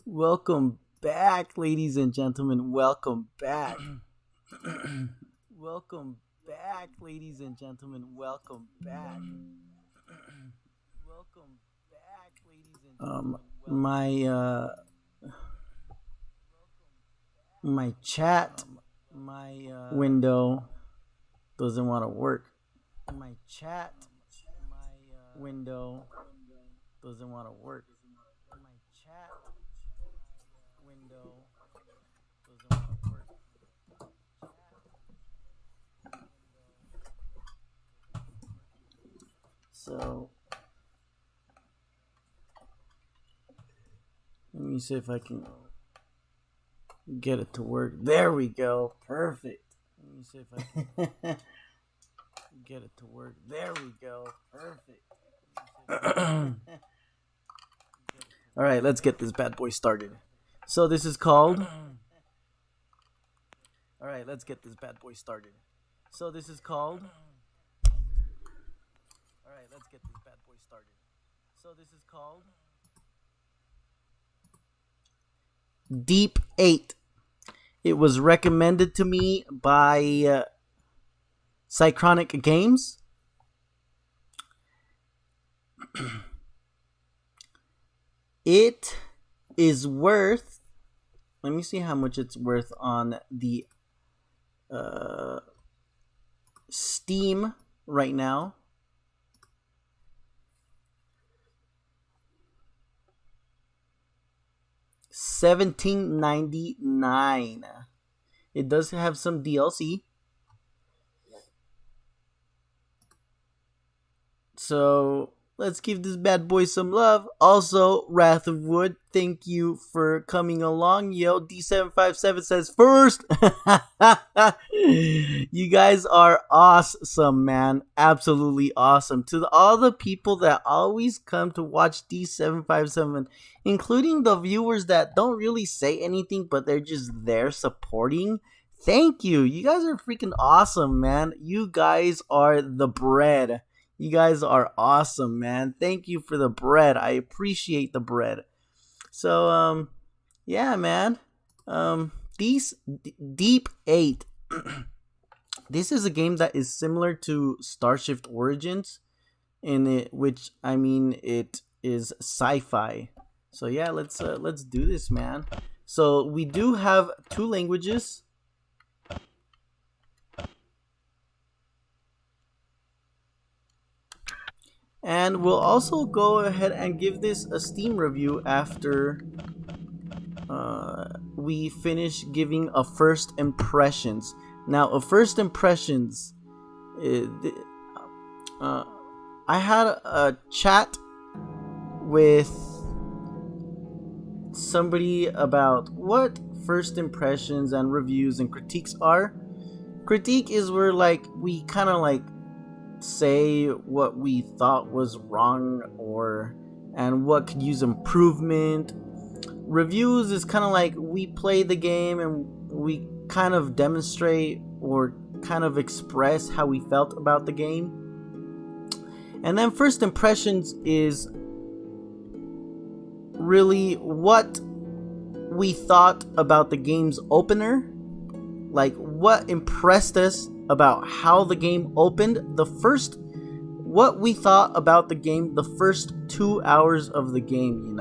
Welcome back, ladies and gentlemen. Welcome back. Welcome back, ladies and gentlemen. Welcome back. Welcome back, ladies and gentlemen. My chat window doesn't want to work. My chat window doesn't want to work. My chat window doesn't want to work. So let me see if I can get it to work. There we go. Perfect. Let me see if I can get it to work. There we go. Perfect. All right, let's get this bad boy started. So this is called. All right, let's get this bad boy started. So this is called. All right, let's get this bad boy started. So this is called Deep 8. It was recommended to me by Psychronic Games. It is worth. Let me see how much it's worth on the Steam right now. $17.99. It does have some DLC. So let's give this bad boy some love. Also, Wrath of Wood, thank you for coming along. Yo, D757 says first. You guys are awesome, man. Absolutely awesome. To all the people that always come to watch D757, including the viewers that don't really say anything, but they're just there supporting. Thank you. You guys are freaking awesome, man. You guys are the bread. You guys are awesome, man. Thank you for the bread. I appreciate the bread. So, yeah, man. These Deep 8. This is a game that is similar to Starshift Origins, which I mean it is sci-fi. So yeah, let's do this, man. So we do have 2 languages. And we'll also go ahead and give this a Steam review after we finish giving a first impressions. Now, a first impressions, I had a chat with somebody about what first impressions and reviews and critiques are. Critique is where we kind of say what we thought was wrong and what could use improvement. Reviews is kind of we play the game and we kind of demonstrate or kind of express how we felt about the game. And then first impressions is really what we thought about the game's opener, what impressed us about how the game opened, what we thought about the game the first 2 hours of the game.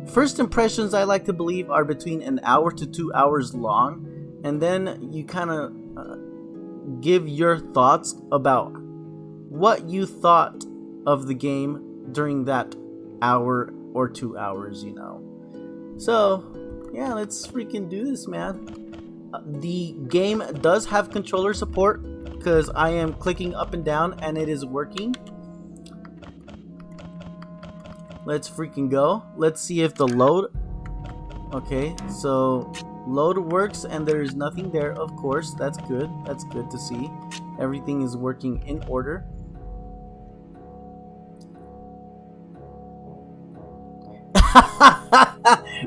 First impressions, I like to believe, are between an hour to 2 hours long, and then you kind of give your thoughts about what you thought of the game during that hour or 2 hours. So yeah, let's freaking do this, man. The game does have controller support because I am clicking up and down and it is working. Let's freaking go. Let's see if the load. Okay, so load works and there is nothing there, of course. That's good. That's good to see. Everything is working in order.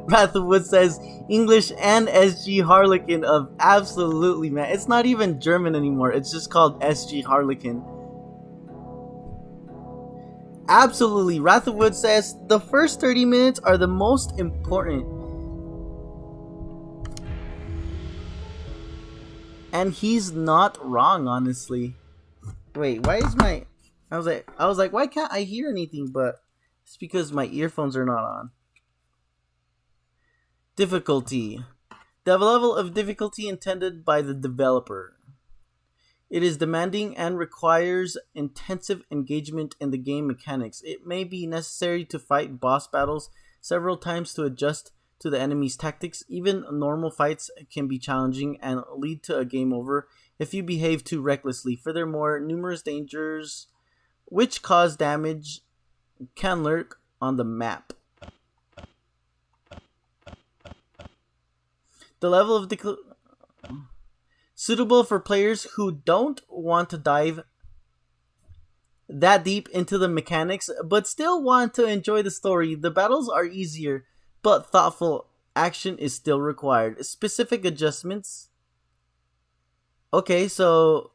Wrath of Wood says English and SG Harlequin of absolutely, man. It's not even German anymore. It's just called SG Harlequin. Absolutely. Wrath of Wood says the first 30 minutes are the most important. And he's not wrong, honestly. Wait, why is my I was like, why can't I hear anything? But it's because my earphones are not on. Difficulty. The level of difficulty intended by the developer. It is demanding and requires intensive engagement in the game mechanics. It may be necessary to fight boss battles several times to adjust to the enemy's tactics. Even normal fights can be challenging and lead to a game over if you behave too recklessly. Furthermore, numerous dangers which cause damage can lurk on the map. The level of suitable for players who don't want to dive that deep into the mechanics but still want to enjoy the story. The battles are easier, but thoughtful action is still required. Specific adjustments. Okay, so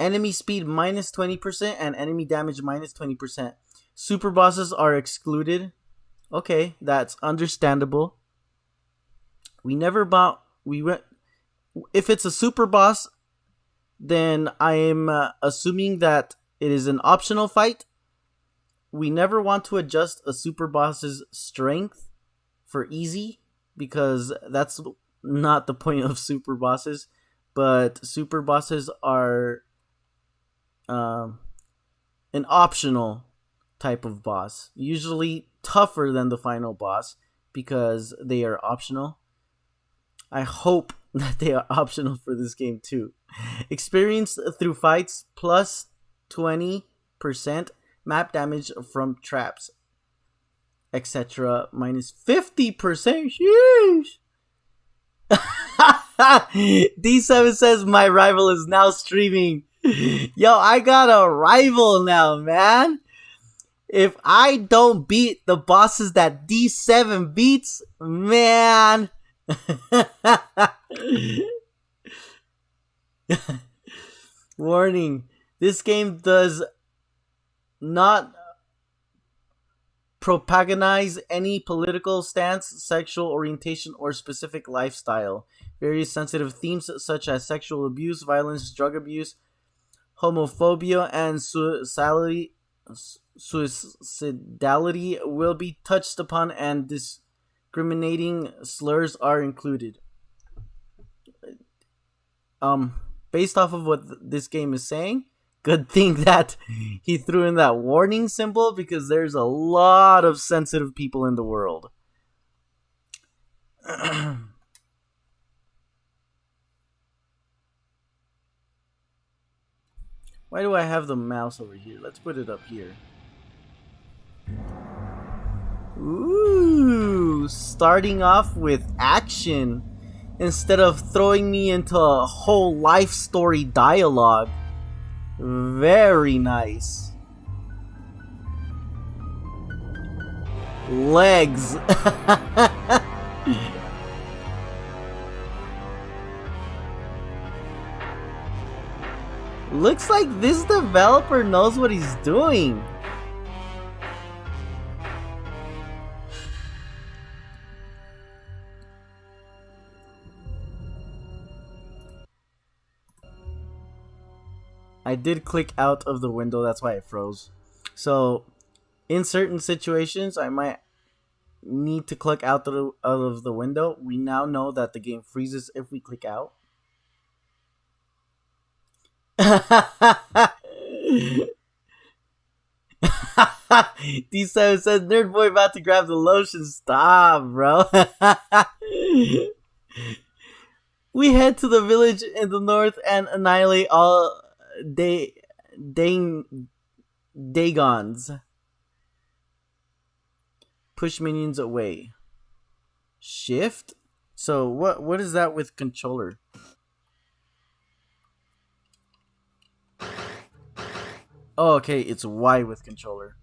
enemy speed minus 20% and enemy damage minus 20%. Super bosses are excluded. Okay, that's understandable. We never bought. We went. If it's a super boss, then I am assuming that it is an optional fight. We never want to adjust a super boss's strength for easy because that's not the point of super bosses. But super bosses are an optional type of boss, usually tougher than the final boss because they are optional. I hope that they are optional for this game too. Experience through fights plus 20%, map damage from traps, etc. minus 50%. Sheesh. D7 says my rival is now streaming. Yo, I got a rival now, man. If I don't beat the bosses that D7 beats, man. Warning. This game does not propagandize any political stance, sexual orientation, or specific lifestyle. Various sensitive themes such as sexual abuse, violence, drug abuse, homophobia, and suicidality will be touched upon, and discriminating slurs are included. Based off of what this game is saying, good thing that he threw in that warning symbol because there's a lot of sensitive people in the world. Why do I have the mouse over here? Let's put it up here. Ooh, starting off with action instead of throwing me into a whole life story dialogue. Very nice. Legs. Looks like this developer knows what he's doing. I did click out of the window, that's why it froze. So, in certain situations, I might need to click out of the window. We now know that the game freezes if we click out. D7 says, Nerd Boy about to grab the lotion. Stop, bro. We head to the village in the north and annihilate all Dagons. Push minions away. Shift? So what is that with controller? Oh, okay, it's Y with controller.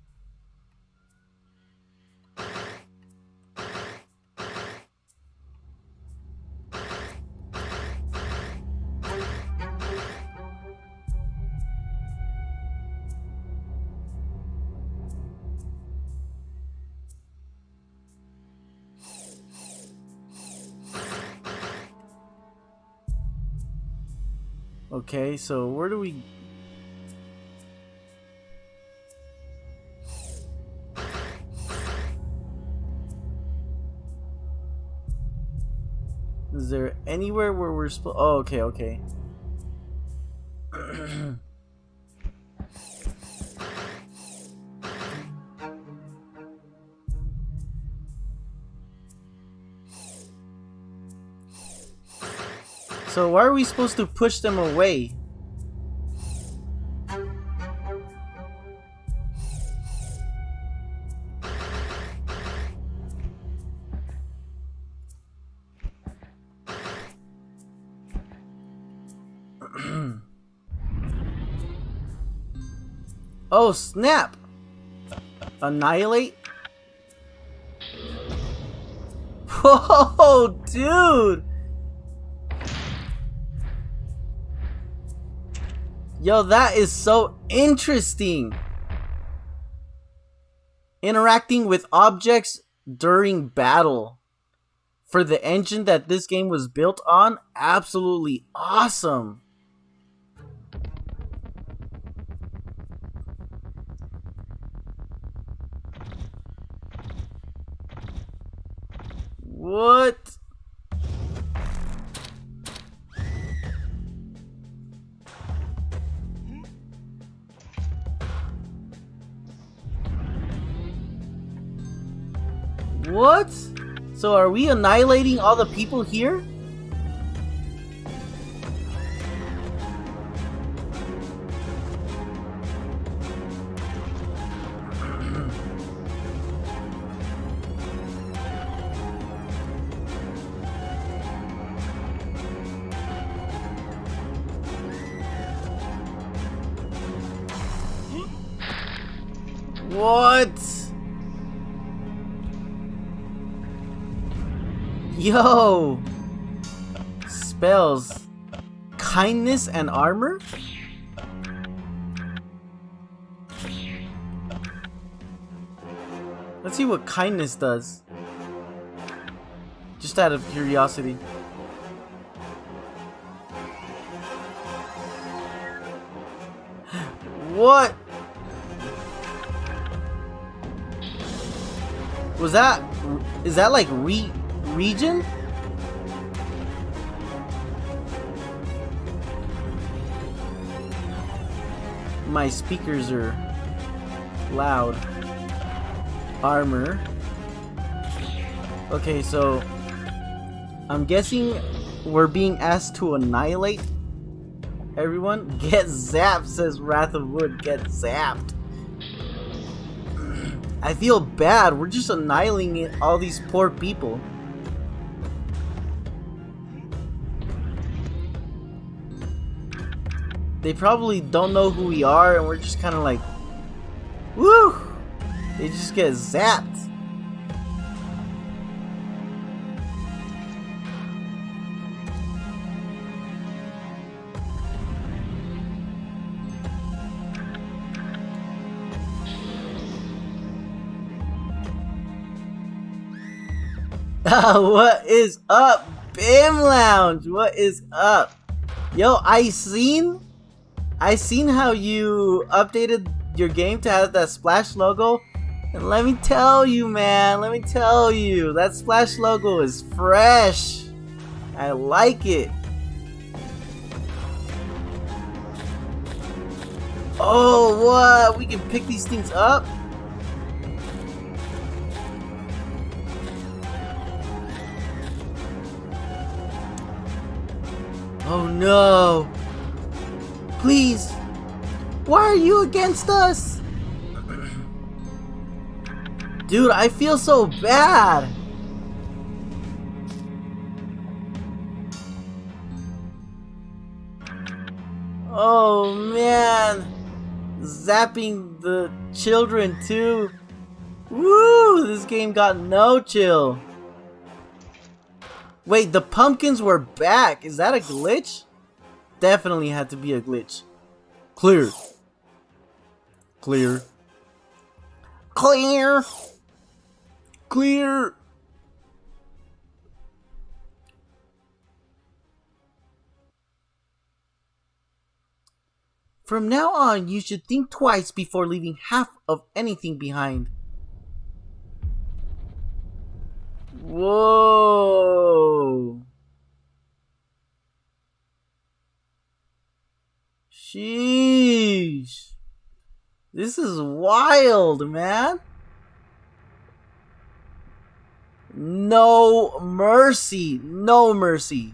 Okay, so where do we... Is there anywhere where we're supposed... Oh, okay, okay. So why are we supposed to push them away? Oh, snap! Annihilate? Whoa, dude! Yo, that is so interesting! Interacting with objects during battle. For the engine that this game was built on, absolutely awesome! What? What? So are we annihilating all the people here? What? Yo! Spells. Kindness and armor? Let's see what kindness does. Just out of curiosity. What? Was that... Is that like region? My speakers are loud. Armor. Okay, so I'm guessing we're being asked to annihilate everyone. Get zapped, says Wrath of Wood. Get zapped. I feel bad. We're just annihilating all these poor people. They probably don't know who we are, and we're just kind of like, woo! They just get zapped. What is up, Bim Lounge? What is up? Yo, I seen how you updated your game to have that Splash logo. And let me tell you, man, that Splash logo is fresh. I like it. Oh, what? We can pick these things up? Oh no! Please! Why are you against us? Dude, I feel so bad! Oh man! Zapping the children too! Woo! This game got no chill! Wait, the pumpkins were back. Is that a glitch? Definitely had to be a glitch. Clear. Clear. Clear. Clear. From now on, you should think twice before leaving half of anything behind. Whoa. Sheesh. This is wild, man. No mercy. No mercy.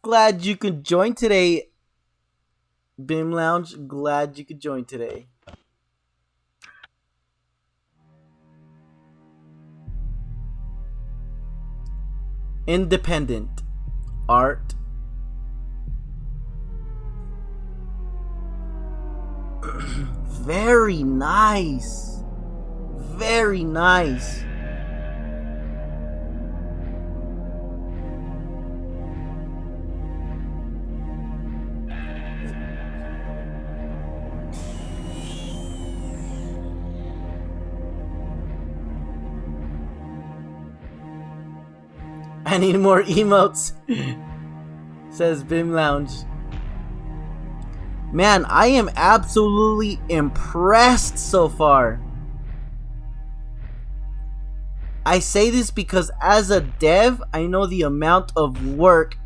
Glad you could join today, Bim Lounge. Glad you could join today. Independent art. Very nice. Very nice. I need more emotes, says Bim Lounge. Man, I am absolutely impressed so far. I say this because as a dev, I know the amount of work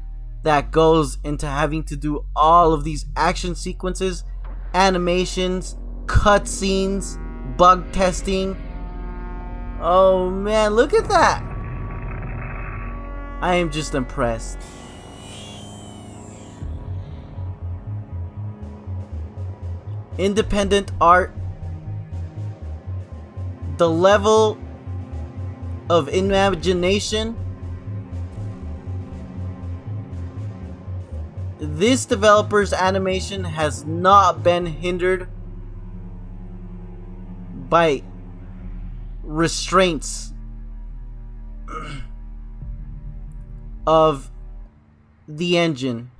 that goes into having to do all of these action sequences, animations, cutscenes, bug testing. Oh man, look at that. I am just impressed. Independent art. The level of imagination. This developer's animation has not been hindered by restraints of the engine,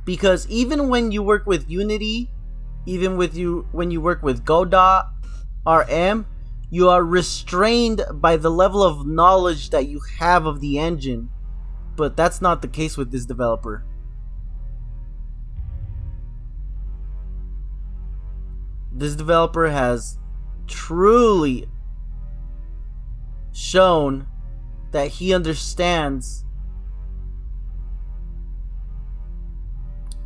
because even when you work with Unity, when you work with Godot RM, you are restrained by the level of knowledge that you have of the engine, but that's not the case with this developer. This developer has truly shown that he understands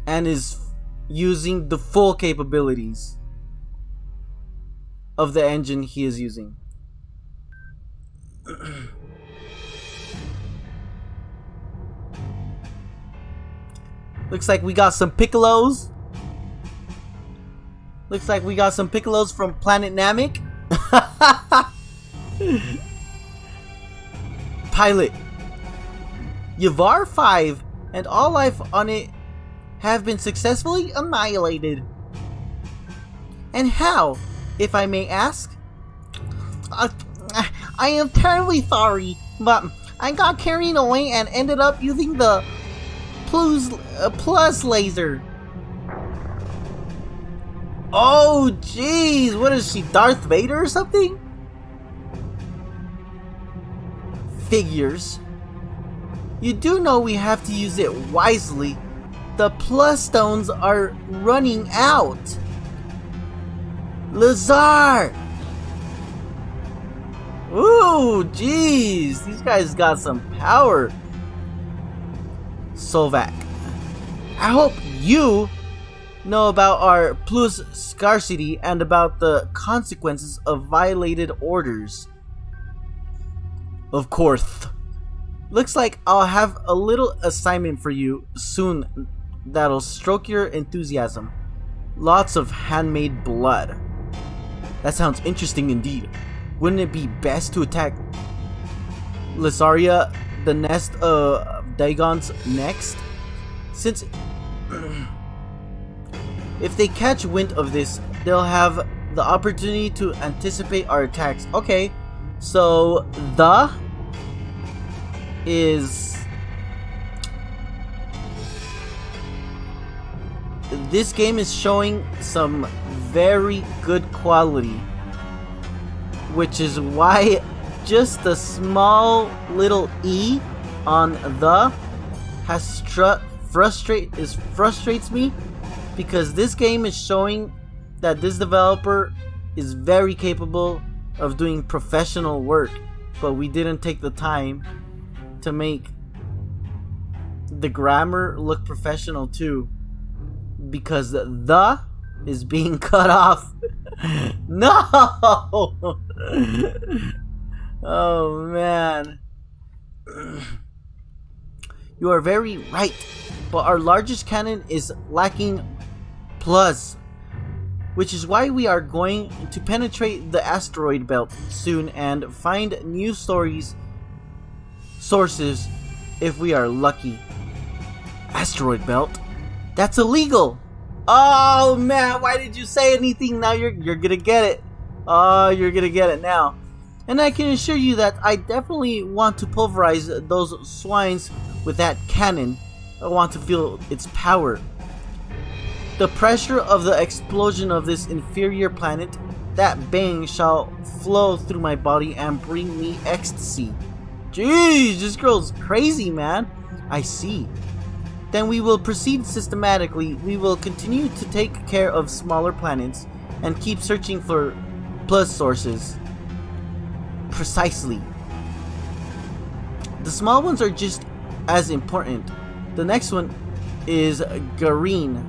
and is using the full capabilities of the engine he is using. Looks like we got some Piccolos. Looks like we got some Piccolos from Planet Namek. Pilot. Yavar 5 and all life on it have been successfully annihilated. And how, if I may ask? I am terribly sorry, but I got carried away and ended up using the plus laser. Oh jeez, what is she, Darth Vader or something? Figures. You do know we have to use it wisely. The plus stones are running out. Lazar! Ooh, jeez, these guys got some power. Sovak, I hope you know about our plus scarcity and about the consequences of violated orders. Of course. Looks like I'll have a little assignment for you soon that'll stroke your enthusiasm. Lots of handmade blood. That sounds interesting indeed. Wouldn't it be best to attack Lysaria, the nest of Dagons, next? Since if they catch wind of this, they'll have the opportunity to anticipate our attacks. Okay, so the is this game is showing some very good quality, which is why just the small little E on the has frustrates me, because this game is showing that this developer is very capable of doing professional work, but we didn't take the time to make the grammar look professional too, because the is being cut off. No. Oh man. You are very right, but our largest cannon is lacking plus, which is why we are going to penetrate the asteroid belt soon and find new sources if we are lucky. Asteroid belt? That's illegal! Oh man, why did you say anything? Now you're gonna get it. Oh, you're gonna get it now. And I can assure you that I definitely want to pulverize those swines with that cannon. I want to feel its power. The pressure of the explosion of this inferior planet, that bang shall flow through my body and bring me ecstasy. Jeez, this girl's crazy, man. I see. Then we will proceed systematically. We will continue to take care of smaller planets and keep searching for plus sources. Precisely. The small ones are just as important. The next one is Gareen.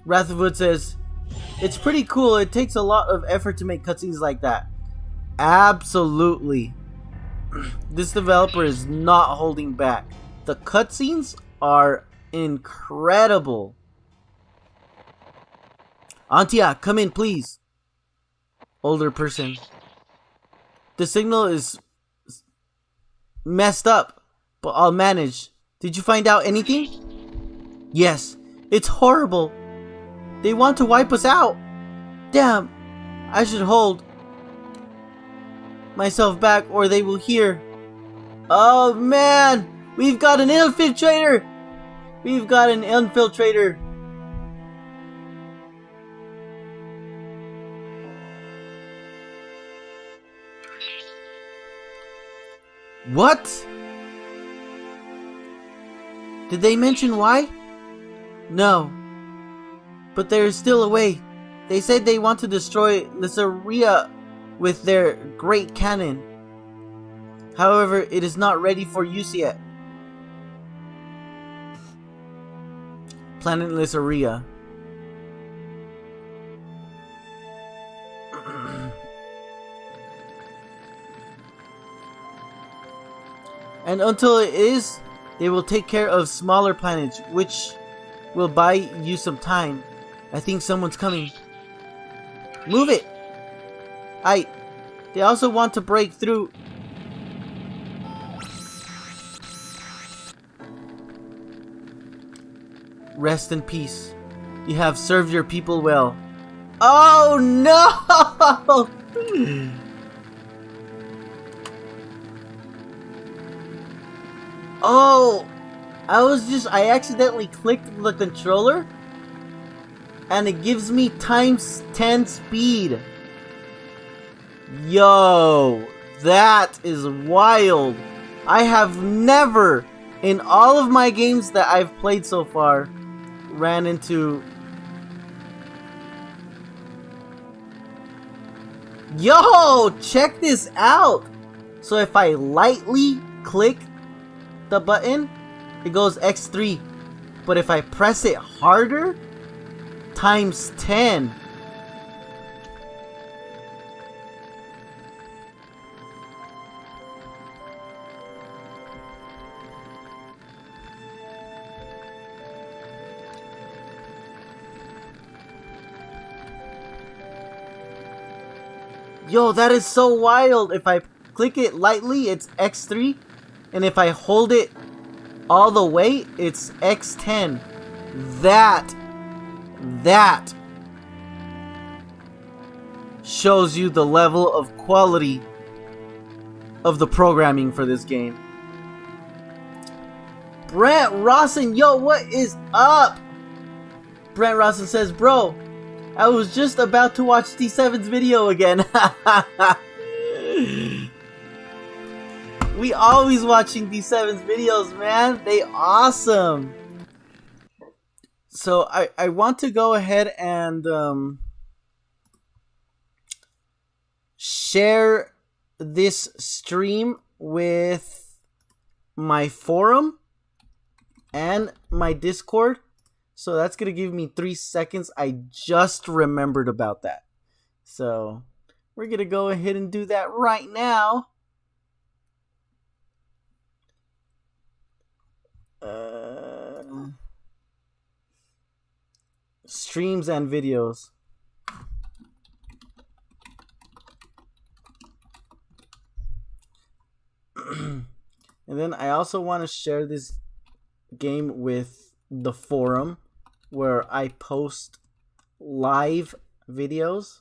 Wrathwood says, it's pretty cool. It takes a lot of effort to make cutscenes like that. Absolutely. This developer is not holding back. The cutscenes are incredible. Antia, come in, please. Older person. The signal is messed up, but I'll manage. Did you find out anything? Yes, it's horrible. They want to wipe us out. Damn, I should hold myself back or they will hear. Oh man, we've got an infiltrator. We've got an infiltrator. What? Did they mention why? No. But there is still a way. They said they want to destroy Lysaria with their great cannon. However, it is not ready for use yet. Planet Lysaria. And until it is, they will take care of smaller planets, which will buy you some time. I think someone's coming. Move it! They also want to break through. Rest in peace. You have served your people well. Oh no! Oh! I accidentally clicked the controller and it gives me times 10 speed. Yo, that is wild. I have never, in all of my games that I've played so far, ran into... Yo, check this out. So if I lightly click the button, it goes X3. But if I press it harder, times 10. Yo, that is so wild. If I click it lightly, it's X3. And if I hold it all the way, it's X10. That shows you the level of quality of the programming for this game. Brent Rawson, yo, what is up? Brent Rawson says, bro, I was just about to watch D7's video again. We always watching D7's videos, man. They awesome. So I want to go ahead and share this stream with my forum and my Discord. So that's going to give me 3 seconds. I just remembered about that. So we're going to go ahead and do that right now. Streams and videos. And then I also want to share this game with the forum where I post live videos.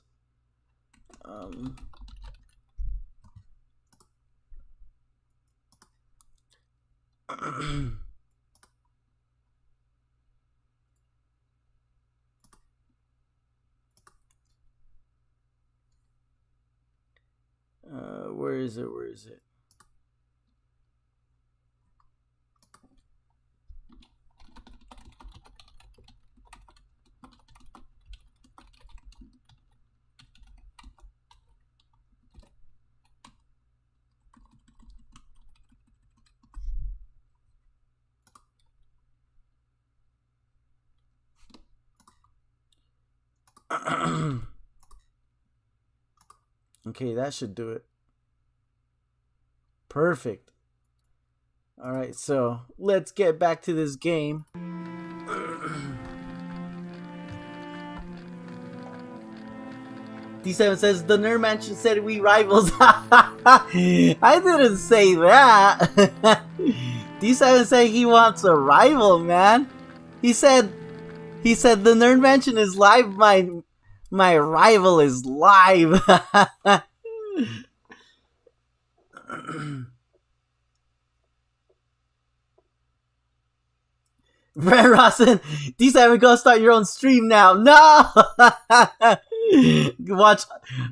Where is it? Where is it? Okay, that should do it. Perfect. Alright, so let's get back to this game. D7 says, the Nerd Mansion said we rivals. I didn't say that. D7 said he wants a rival, man. He said the Nerd Mansion is live, my rival is live. Brent Rawson, D7, go start your own stream now. No!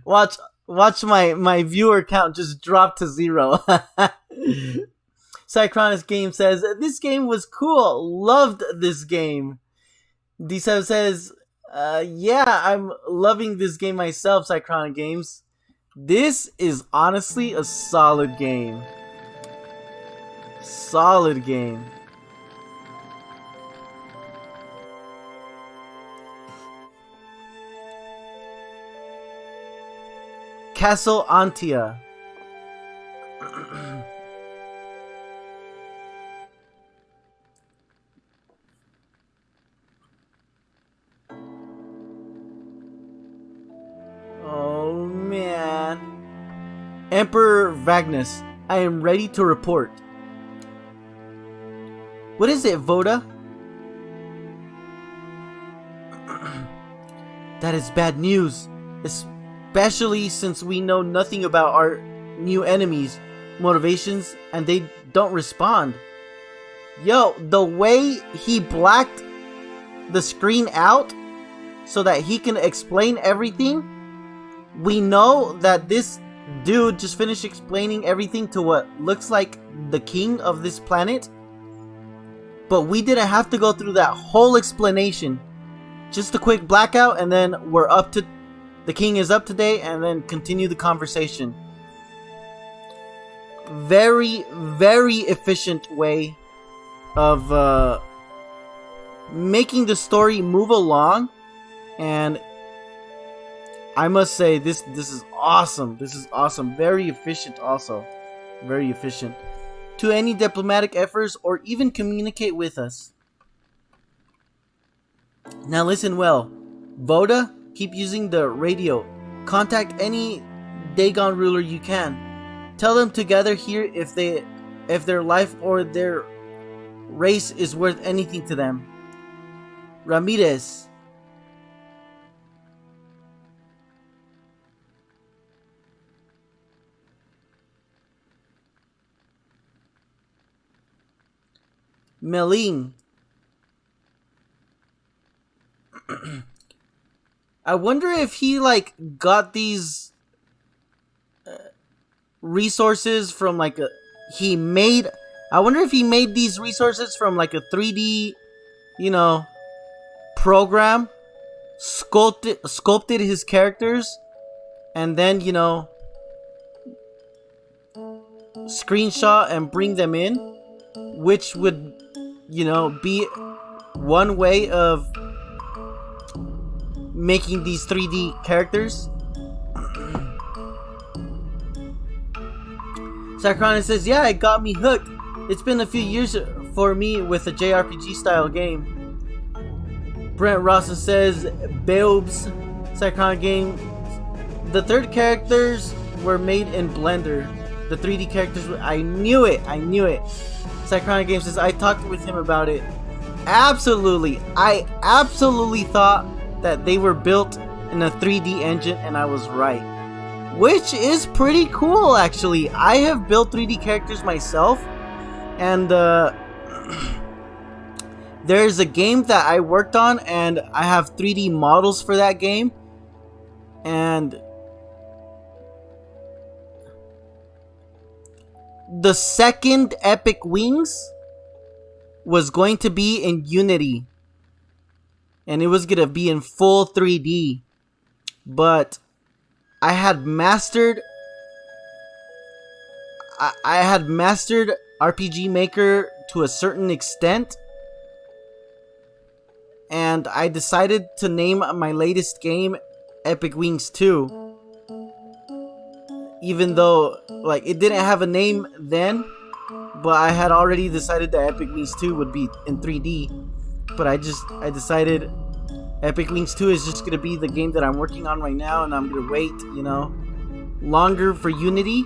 watch my viewer count just drop to 0. Cychronus Game says, this game was cool. Loved this game. D7 says, yeah, I'm loving this game myself, Cychronic Games. This is honestly a solid game. Solid game. Castle Antia. Oh man. Emperor Vagnus, I am ready to report. What is it, Voda? That is bad news. Especially since we know nothing about our new enemies' motivations and they don't respond. Yo, the way he blacked the screen out so that he can explain everything, we know that this dude just finished explaining everything to what looks like the king of this planet. But we didn't have to go through that whole explanation. Just a quick blackout and then we're up to... The king is up to date, and then continue the conversation. Very, very efficient way of making the story move along, and I must say this is awesome. This is awesome. Very efficient, also. Very efficient. To any diplomatic efforts or even communicate with us. Now listen well, Voda. Keep using the radio. Contact any Dagon ruler you can. Tell them to gather here if their life or their race is worth anything to them. Ramirez. Meling. I wonder if he like got these resources from like a he made I wonder if he made these resources from like a 3D, you know, program, sculpted his characters, and then, you know, screenshot and bring them in, which would, you know, be one way of making these 3D characters. Sacrona says, yeah, it got me hooked. It's been a few years for me with a JRPG style game. Brent Rossa says, Beobs, Sacrona game. The third characters were made in Blender. The 3D characters I knew it. Sacrona game says, I talked with him about it. Absolutely. I absolutely thought that they were built in a 3D engine, and I was right. Which is pretty cool, actually. I have built 3D characters myself, and there's a game that I worked on, and I have 3D models for that game, and the second Epic Wings was going to be in Unity, and it was going to be in full 3D, but I had mastered RPG Maker to a certain extent, and I decided to name my latest game Epic Wings 2, even though like it didn't have a name then, but I had already decided that Epic Wings 2 would be in 3D. But I decided Epic Wings 2 is just gonna be the game that I'm working on right now, and I'm gonna wait, you know, longer for Unity.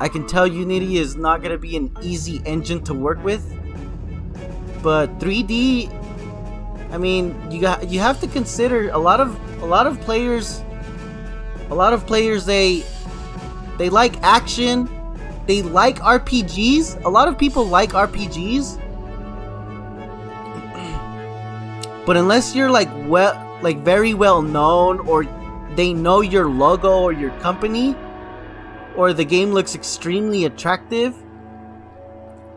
I can tell Unity is not gonna be an easy engine to work with, but 3D, I mean, you have to consider a lot of players they like action, they like RPGs. A lot of people like RPGs. But unless you're like very well known, or they know your logo or your company, or the game looks extremely attractive,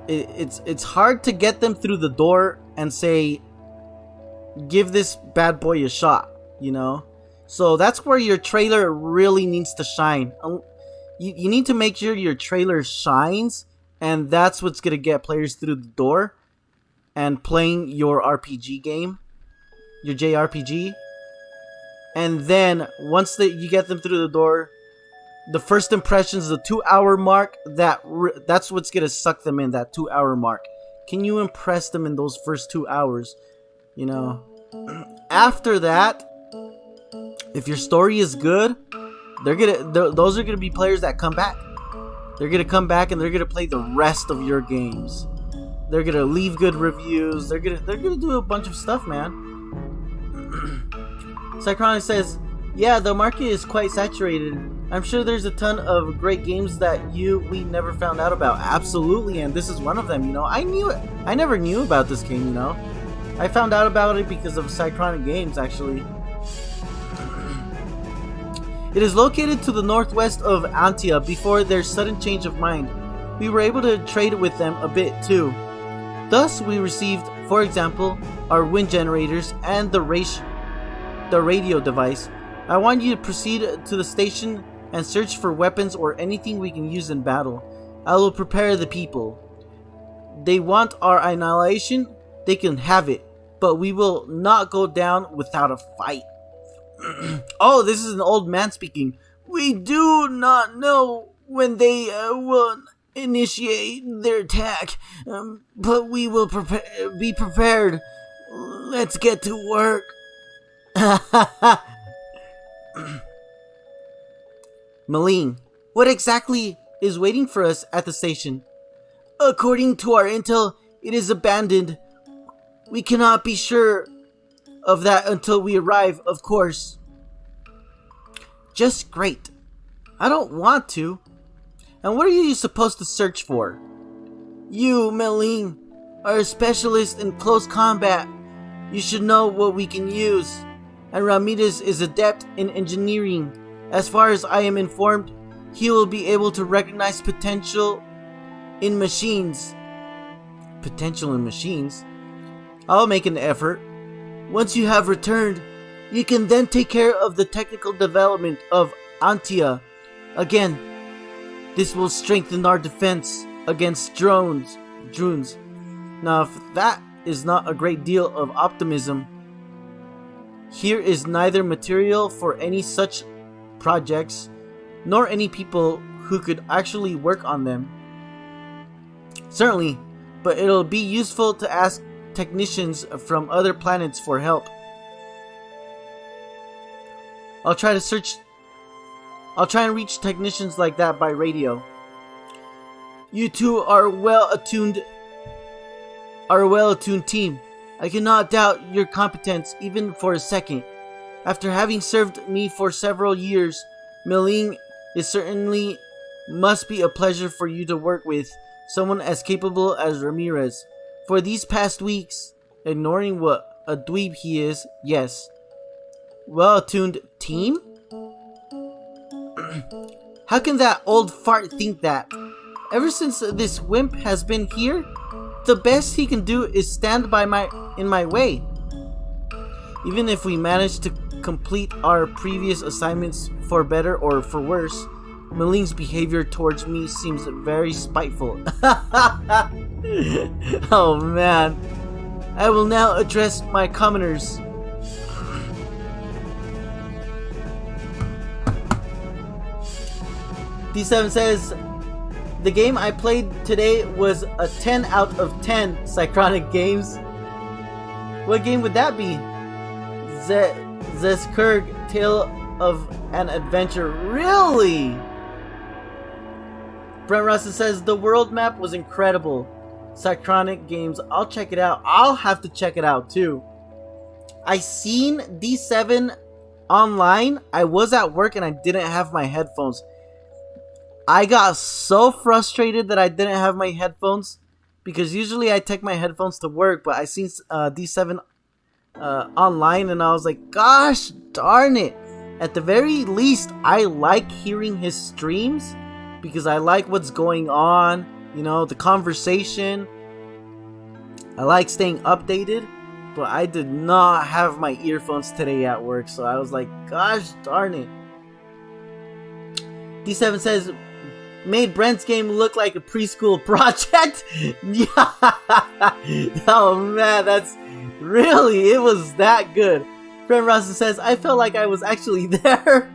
it's hard to get them through the door and say, give this bad boy a shot, you know? So that's where your trailer really needs to shine. You need to make sure your trailer shines, and that's what's gonna get players through the door and playing your RPG game, your JRPG. And then once you get them through the door, the first impressions, the 2-hour mark, that's what's gonna suck them in, that 2-hour mark. Can you impress them in those first 2 hours? You know, after that, if your story is good, those are gonna be players that come back. They're gonna come back and they're gonna play the rest of your games. They're gonna leave good reviews. They're gonna do a bunch of stuff, man. Cyclonic says, yeah, the market is quite saturated. I'm sure there's a ton of great games that we never found out about. Absolutely, and this is one of them, you know. I knew it. I never knew about this game, you know. I found out about it because of Cyclonic Games, actually. It is located to the northwest of Antia before their sudden change of mind. We were able to trade with them a bit too. Thus, we received, for example, our wind generators and the radio device. I want you to proceed to the station and search for weapons or anything we can use in battle. I will prepare the people. They want our annihilation, they can have it, but we will not go down without a fight. Oh, this is an old man speaking. We do not know when they will initiate their attack, but we will be prepared. Let's get to work. Malene, what exactly is waiting for us at the station? According to our intel, it is abandoned. We cannot be sure of that until we arrive, of course. Just great. I don't want to. And what are you supposed to search for? You, Meling, are a specialist in close combat. You should know what we can use. And Ramirez is adept in engineering. As far as I am informed, he will be able to recognize potential in machines. Potential in machines? I'll make an effort. Once you have returned, you can then take care of the technical development of Antia. Again, this will strengthen our defense against drones. Now, if that is not a great deal of optimism, here is neither material for any such projects, nor any people who could actually work on them. Certainly, but it'll be useful to ask technicians from other planets for help. I'll try and reach technicians like that by radio. You two are a well-attuned team. I cannot doubt your competence even for a second. After having served me for several years, Meling is certainly must be a pleasure for you to work with, someone as capable as Ramirez. For these past weeks, ignoring what a dweeb he is, yes. Well-attuned team? How can that old fart think that? Ever since this wimp has been here, the best he can do is stand in my way. Even if we manage to complete our previous assignments for better or for worse, Meling's behavior towards me seems very spiteful. Oh man. I will now address my commoners. D7 says, the game I played today was a 10 out of 10 Cychronic games. What game would that be? Zeskurg, Tale of an Adventure. Really? Brent Rustin says, the world map was incredible. Cychronic games, I'll check it out. I'll have to check it out too. I seen D7 online. I was at work and I didn't have my headphones. I got so frustrated that I didn't have my headphones, because usually I take my headphones to work, but I seen D7 online and I was like, gosh darn it. At the very least, I like hearing his streams because I like what's going on, you know, the conversation. I like staying updated, but I did not have my earphones today at work, so I was like, gosh darn it. D7 says, made Brent's game look like a preschool project. Yeah. Oh man, that's really, it was that good. Brent Rosson says, I felt like I was actually there.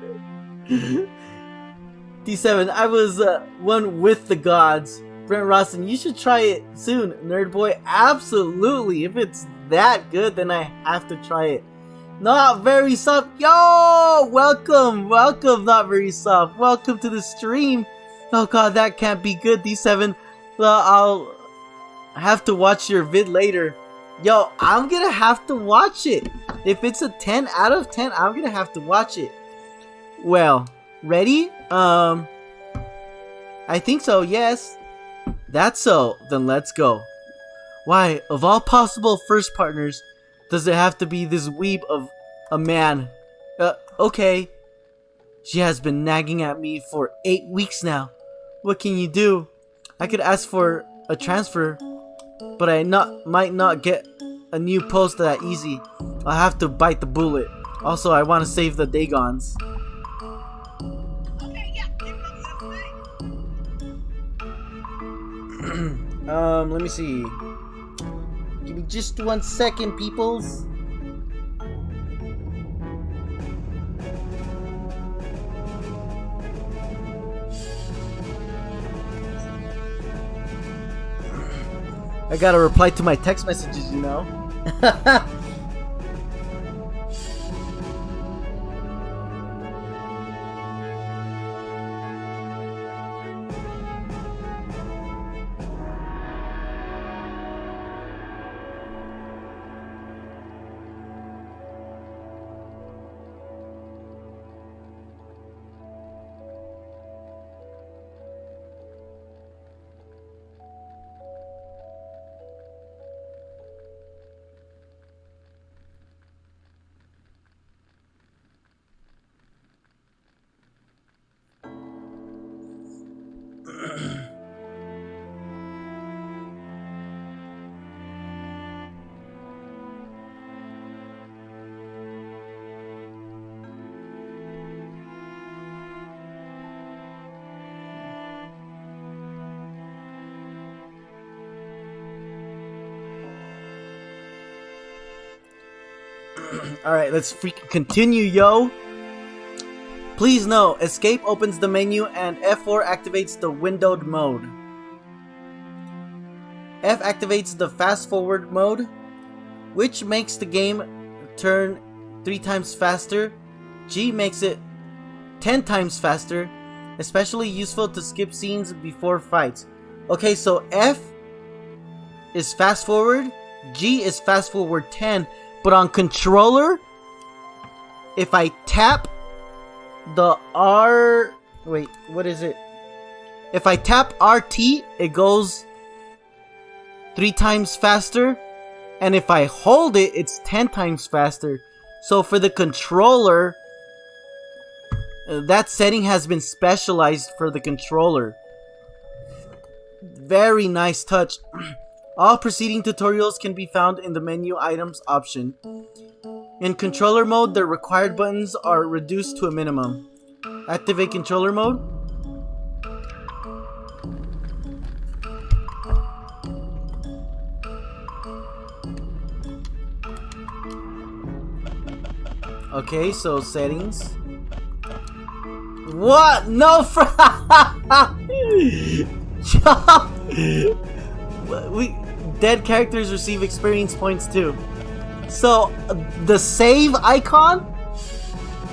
D7, I was one with the gods. Brent Rosson, you should try it soon, Nerd Boy. Absolutely. If it's that good, then I have to try it. Not Very Soft. Yo! Welcome. Not Very Soft. Welcome to the stream. Oh god, that can't be good, D7. Well, I'll have to watch your vid later. Yo, I'm gonna have to watch it. If it's a 10 out of 10, I'm gonna have to watch it. Well, ready? I think so, yes. That's so, then let's go. Why, of all possible first partners, does it have to be this weeb of a man? Okay. She has been nagging at me for 8 weeks now. What can you do? I could ask for a transfer, but I might not get a new post that easy. I'll have to bite the bullet. Also, I want to save the Dagons. Okay, yeah. Let me see. Give me just 1 second, peoples. I gotta reply to my text messages, you know. Alright, let's freaking continue, yo. Please know, escape opens the menu and F4 activates the windowed mode. F activates the fast forward mode, which makes the game turn 3 times faster. G makes it 10 times faster, especially useful to skip scenes before fights. Okay, so F is fast forward, G is fast forward 10, but on controller, if I tap the R... Wait, what is it? If I tap RT, it goes 3 times faster, and if I hold it, it's 10 times faster. So for the controller, that setting has been specialized for the controller. Very nice touch. All preceding tutorials can be found in the menu items option. In controller mode, the required buttons are reduced to a minimum. Activate controller mode. Okay, so settings. What? No, dead characters receive experience points too. So the save icon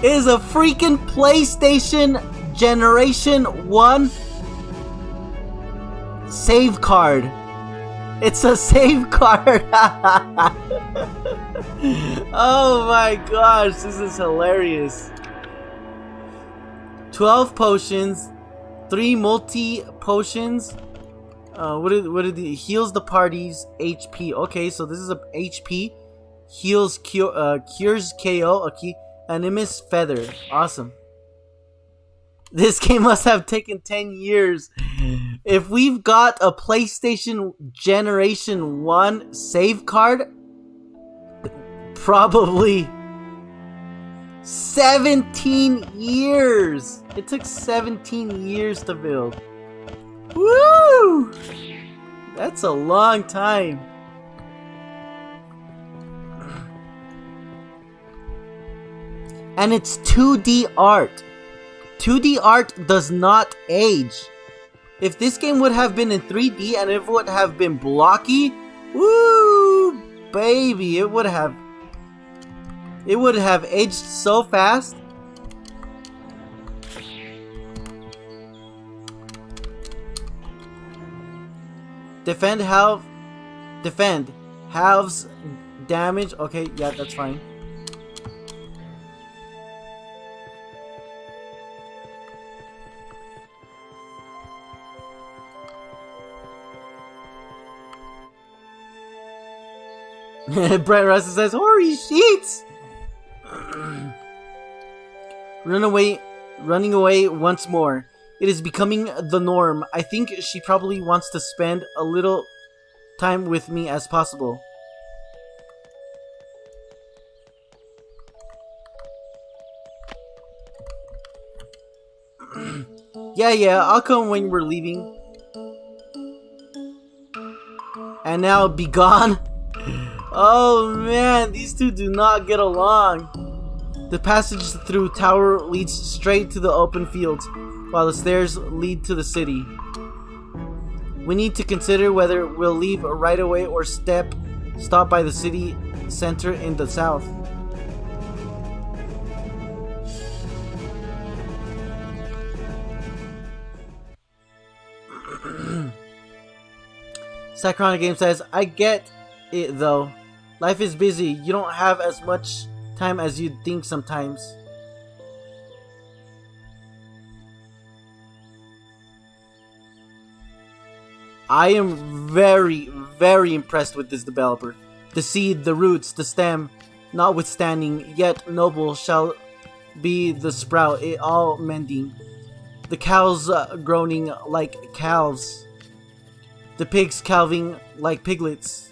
is a freaking PlayStation Generation 1 save card. It's a save card. Oh my gosh, this is hilarious. 12 potions, 3 multi potions. What did the heals the party's HP? Okay, so this is a HP heals cures KO. Okay, Animus Feather. Awesome. This game must have taken 10 years. If we've got a PlayStation Generation 1 save card, probably 17 years. It took 17 years to build. Woo! That's a long time. And it's 2D art. 2D art does not age. If this game would have been in 3D and it would have been blocky, woo, baby, it would have aged so fast. Defend halves damage. Okay, yeah, that's fine. Brent Russell says, "Holy sheets!" Running away once more. It is becoming the norm. I think she probably wants to spend a little time with me as possible. Yeah, I'll come when we're leaving. And now be gone. Oh man, these two do not get along. The passage through tower leads straight to the open fields, while the stairs lead to the city. We need to consider whether we'll leave right away or stop by the city center in the south. Sacronic Game says, I get it though. Life is busy. You don't have as much time as you'd think sometimes. I am very, very impressed with this developer. The seed, the roots, the stem, notwithstanding, yet noble shall be the sprout, it all mending. The cows groaning like calves. The pigs calving like piglets.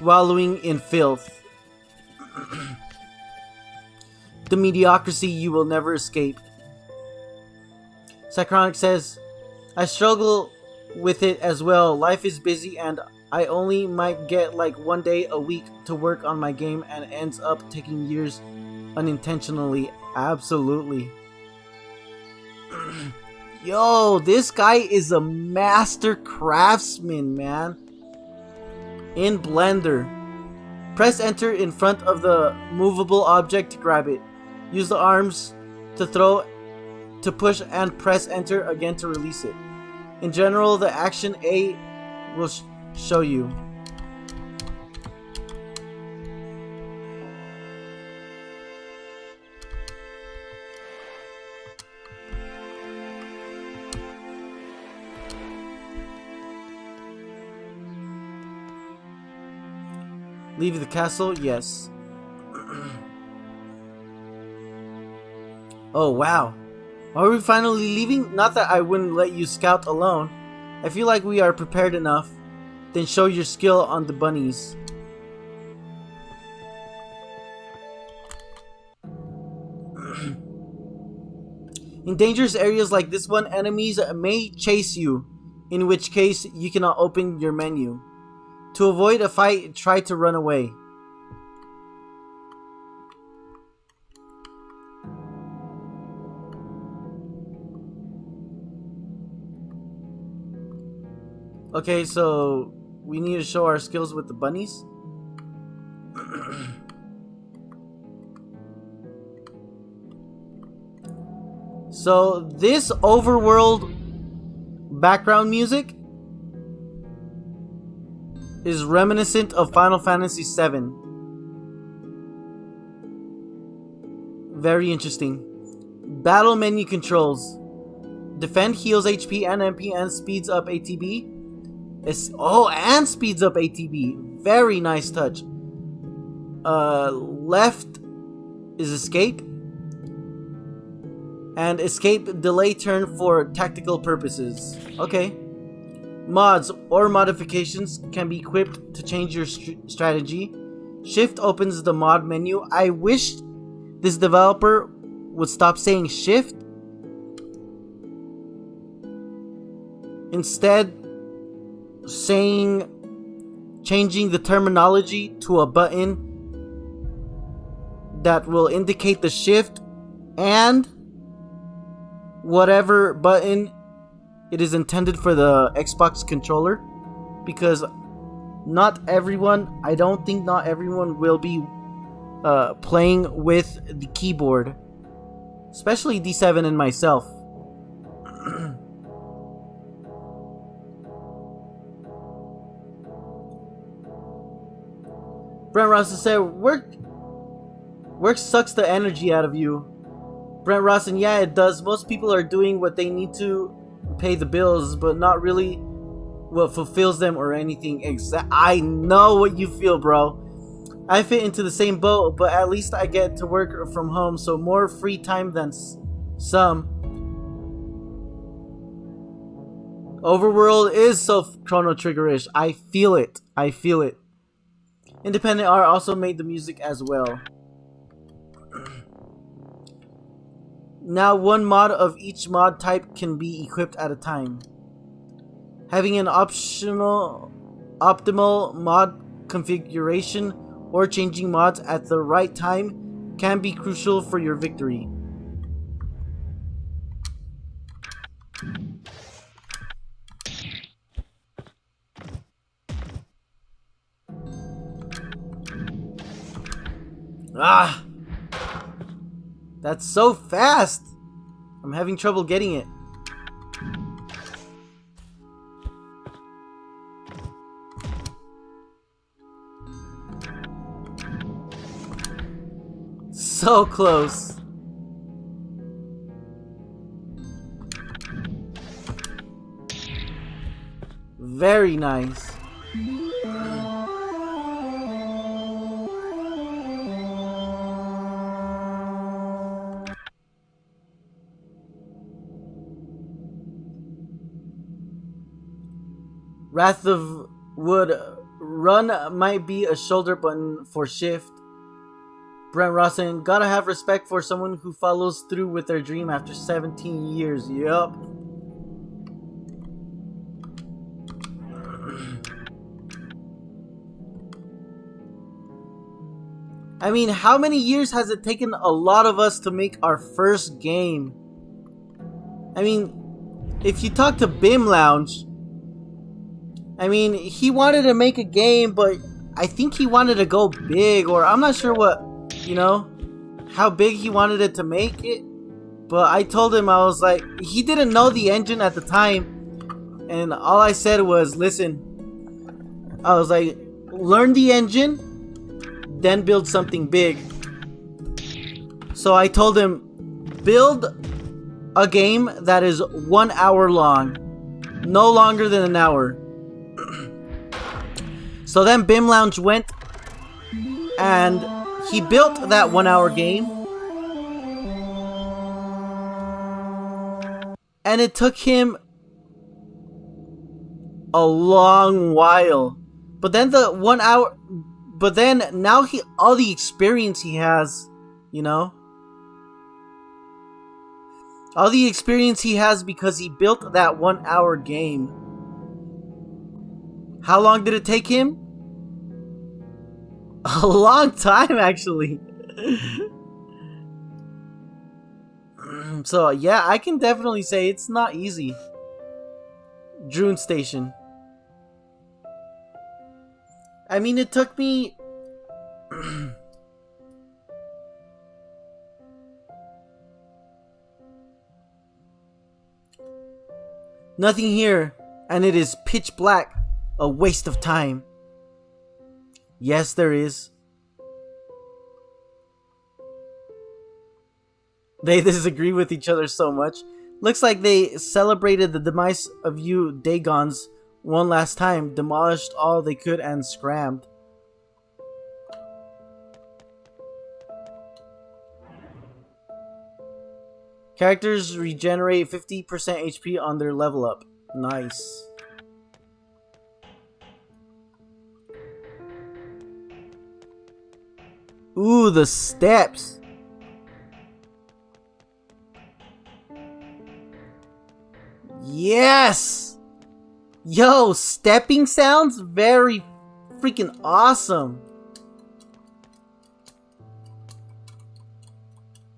Wallowing in filth. The mediocrity you will never escape. Sacronic says, I struggle with it as well. Life is busy and I only might get like 1 day a week to work on my game and ends up taking years unintentionally. Absolutely. Yo, this guy is a master craftsman, man. In Blender. Press enter in front of the movable object to grab it. Use the arms to throw, to push, and press enter again to release it. In general, the action A will show you. Leave the castle? Yes. Oh, wow. Are we finally leaving? Not that I wouldn't let you scout alone. I feel like we are prepared enough. Then show your skill on the bunnies. In dangerous areas like this one, enemies may chase you, in which case you cannot open your menu. To avoid a fight, try to run away. Okay, so we need to show our skills with the bunnies. So this overworld background music is reminiscent of Final Fantasy VII. Very interesting. Battle menu controls. Defend heals HP and MP and speeds up ATB. And speeds up ATB. Very nice touch. Left is escape. And escape delay turn for tactical purposes. Okay. Mods or modifications can be equipped to change your strategy. Shift opens the mod menu. I wish this developer would stop saying shift. Instead, changing the terminology to a button that will indicate the shift and whatever button it is intended for the Xbox controller, because I don't think not everyone will be playing with the keyboard, especially D7 and myself. Brent Ross said, work sucks the energy out of you. Brent Ross, and yeah, it does. Most people are doing what they need to pay the bills, but not really what fulfills them or anything. I know what you feel, bro. I fit into the same boat, but at least I get to work from home, so more free time than some. Overworld is so Chrono Trigger-ish. I feel it. Independent Art also made the music as well. Now one mod of each mod type can be equipped at a time. Having an optimal mod configuration or changing mods at the right time can be crucial for your victory. Ah! That's so fast! I'm having trouble getting it. So close. Very nice. Wrath of Wood. Run might be a shoulder button for shift. Brent Rawson, gotta have respect for someone who follows through with their dream after 17 years. Yup. I mean, how many years has it taken a lot of us to make our first game? I mean, if you talk to Bim Lounge, I mean, he wanted to make a game, but I think he wanted to go big, or I'm not sure what, how big he wanted it to make it. But I told him, I was like, he didn't know the engine at the time. And all I said was, listen, I was like, learn the engine, then build something big. So I told him, build a game that is 1 hour long, no longer than an hour. So then Bim Lounge went and he built that 1 hour game. And it took him a long while. But then the 1 hour, but then now all the experience he has, all the experience he has because he built that 1 hour game. How long did it take him? A long time, actually. So, yeah, I can definitely say it's not easy. Drone Station. I mean, it took me... Nothing here, and it is pitch black. A waste of time. Yes, there is. They disagree with each other so much. Looks like they celebrated the demise of you Dagons one last time, demolished all they could and scrammed. Characters regenerate 50% HP on their level up. Nice. Ooh, the steps. Yes! Yo, stepping sounds very freaking awesome.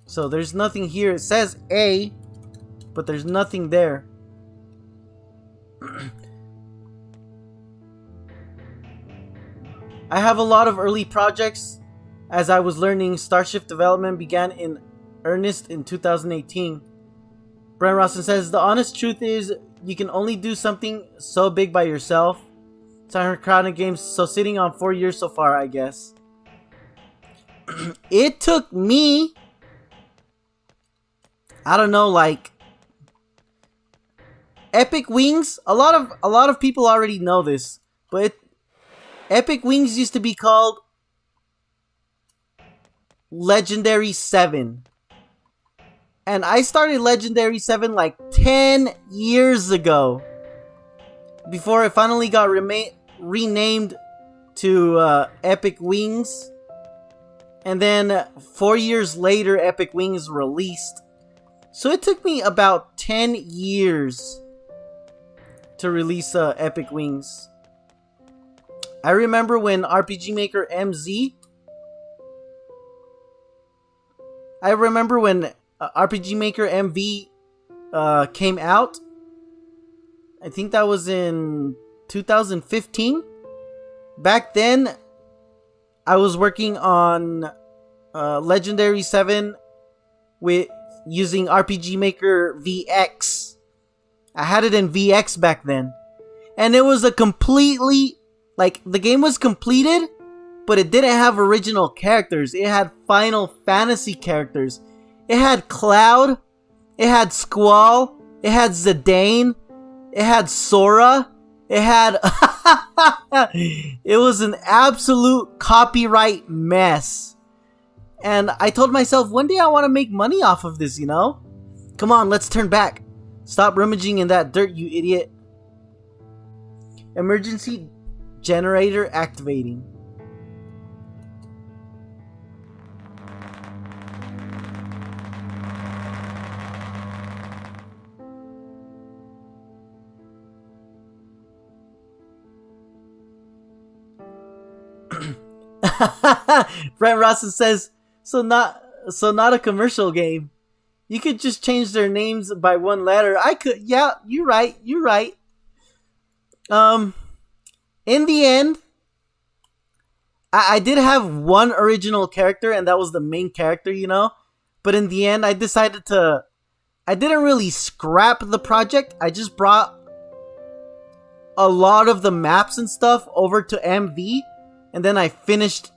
So there's nothing here. It says A, but there's nothing there. I have a lot of early projects. As I was learning, Starship development began in earnest in 2018. Brent Rawson says, the honest truth is, you can only do something so big by yourself. Crowded Games, so sitting on 4 years so far, I guess. It took me, I don't know, like Epic Wings. A lot of people already know this, but Epic Wings used to be called Legendary 7. And I started Legendary 7 like 10 years ago. Before it finally got renamed to Epic Wings. And then 4 years later, Epic Wings released. So it took me about 10 years to release Epic Wings. I remember when RPG Maker MZ... I remember when RPG Maker MV came out. I think that was in 2015. Back then, I was working on Legendary 7 with using RPG Maker VX. I had it in VX back then. And it was a completely... Like, the game was completed, but it didn't have original characters. It had Final Fantasy characters. It had Cloud. It had Squall. It had Zidane. It had Sora. It had... It was an absolute copyright mess. And I told myself, one day I want to make money off of this, Come on, let's turn back. Stop rummaging in that dirt, you idiot. Emergency generator activating. Brent Rawson says, so not a commercial game. You could just change their names by one letter. I could, yeah, you're right. In the end, I did have one original character, and that was the main character, you know? But in the end, I didn't really scrap the project. I just brought a lot of the maps and stuff over to MV, and then I refinished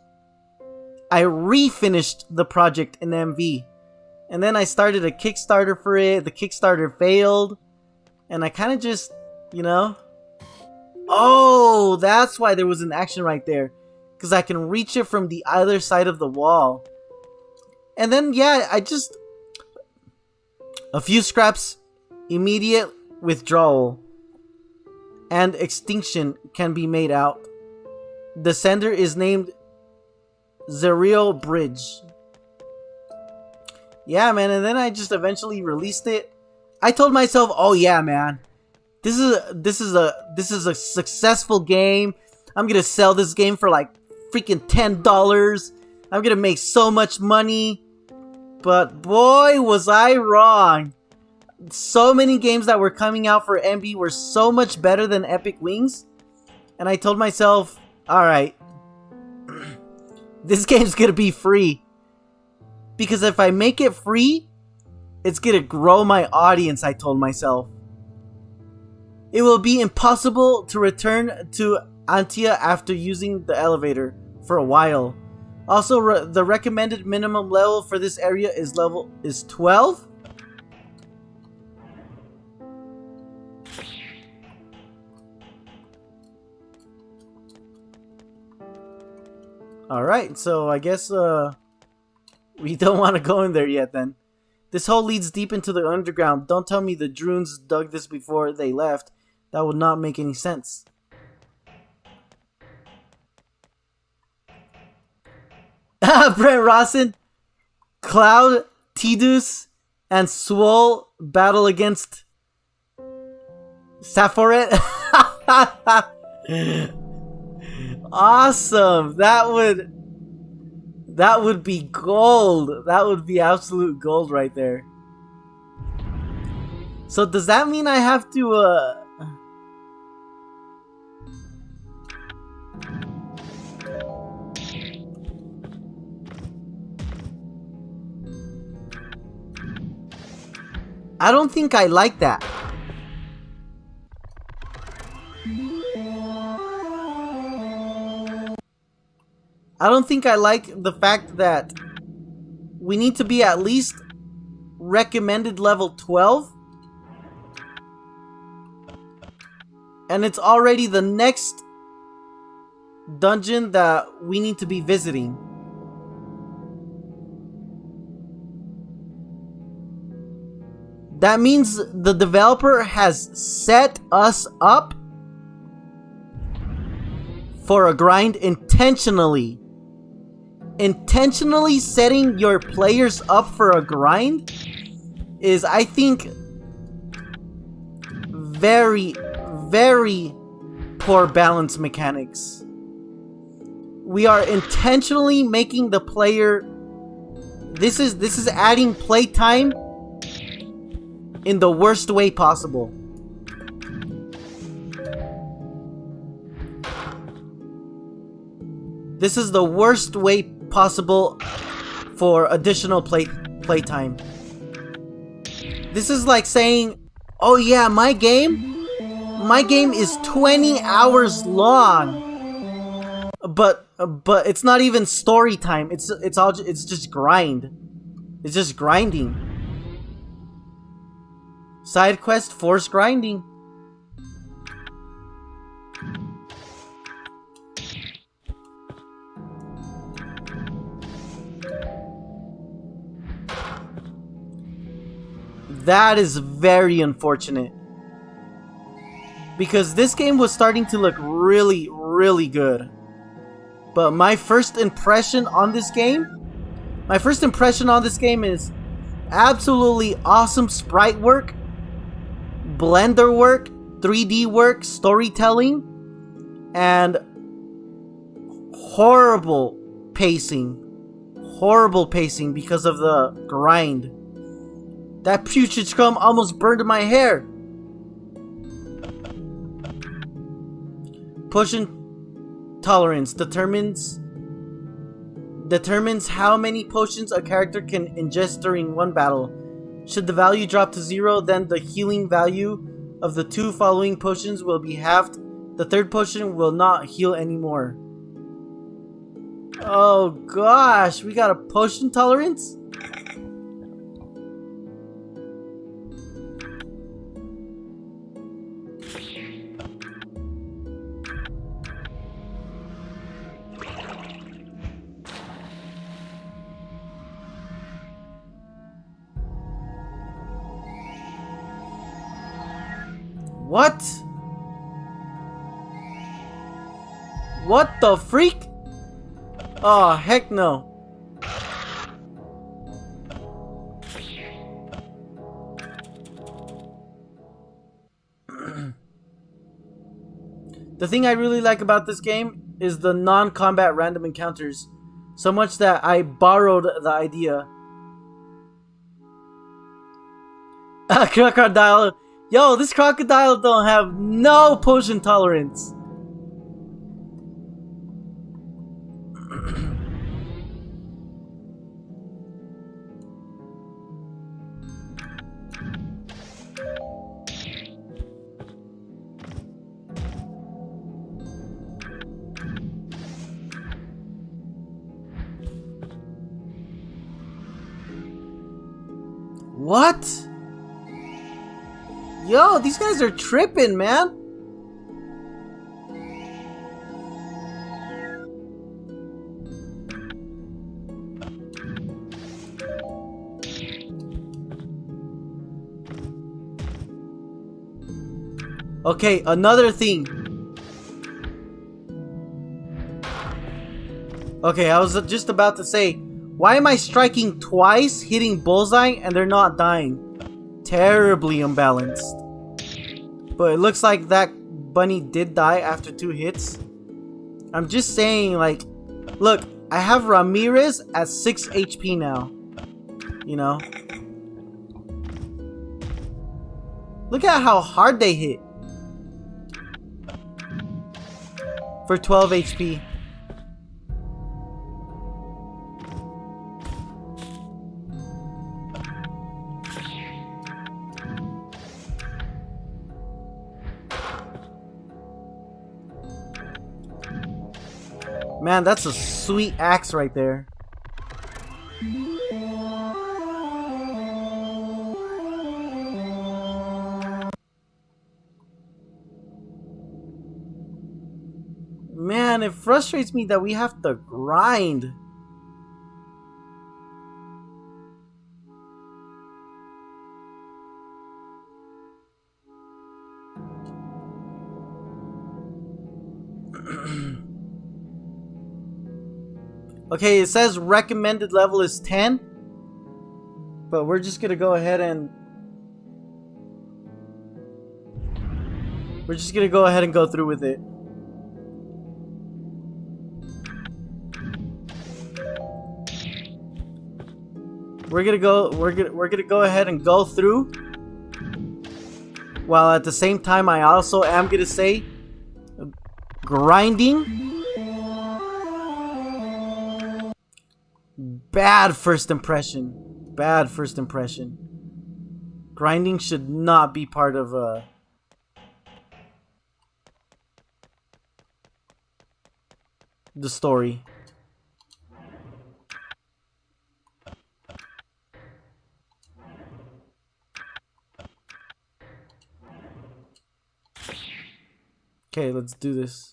the project in MV. And then I started a Kickstarter for it. The Kickstarter failed, and I kind of just, you know... Oh, that's why there was an action right there. Because I can reach it from the other side of the wall. And then, yeah, a few scraps, immediate withdrawal, and extinction can be made out. The sender is named Zerio Bridge. Yeah, man, and then I just eventually released it. I told myself, oh yeah, man, this is a successful game. I'm gonna sell this game for like freaking $10. I'm gonna make so much money. But boy, was I wrong. So many games that were coming out for MB were so much better than Epic Wings. And I told myself, alright, this game's gonna be free. Because if I make it free, it's gonna grow my audience, I told myself. It will be impossible to return to Antia after using the elevator for a while. Also, the recommended minimum level for this area is 12. Alright, so I guess we don't want to go in there yet then. This hole leads deep into the underground. Don't tell me the Droons dug this before they left. That would not make any sense. Brent Rawson, Cloud, Tidus, and Swole battle against Saphoret. Awesome. That would be gold. That would be absolute gold right there. So does that mean I have to I don't think I like that. I don't think I like the fact that we need to be at least recommended level 12. And it's already the next dungeon that we need to be visiting. That means the developer has set us up for a grind intentionally. Intentionally setting your players up for a grind is, I think, very, very poor balance mechanics. We are intentionally making the player... This is adding playtime in the worst way possible. This is the worst way possible for additional playtime. This is like saying, oh yeah, my game is 20 hours long. But it's not even story time. It's just grind. It's just grinding. Side quest, force grinding. That is very unfortunate. Because this game was starting to look really, really good. But my first impression on this game is absolutely awesome sprite work, blender work, 3D work, storytelling, and horrible, pacing. Horrible pacing because of the grind. That putrid scum almost burned my hair. Potion tolerance determines how many potions a character can ingest during one battle. Should the value drop to 0, then the healing value of the 2 following potions will be halved. The 3rd potion will not heal anymore. Oh gosh, we got a potion tolerance? What? What the freak? Oh, heck no. The thing I really like about this game is the non-combat random encounters. So much that I borrowed the idea. Crocodile. Yo, this crocodile don't have no potion tolerance. What? Yo, these guys are tripping, man. Okay, another thing. Okay, I was just about to say, why am I striking twice, hitting bullseye, and they're not dying? Terribly imbalanced. But it looks like that bunny did die after 2 hits. I'm just saying, like, look, I have Ramirez at 6 HP now. You know? Look at how hard they hit. For 12 HP. Man, that's a sweet axe right there. Man, it frustrates me that we have to grind. Okay, it says recommended level is 10. But we're just gonna go ahead and go through with it. We're gonna go ahead and go through. While at the same time I also am gonna say grinding. Bad first impression. Bad first impression. Grinding should not be part of the story. Okay, let's do this.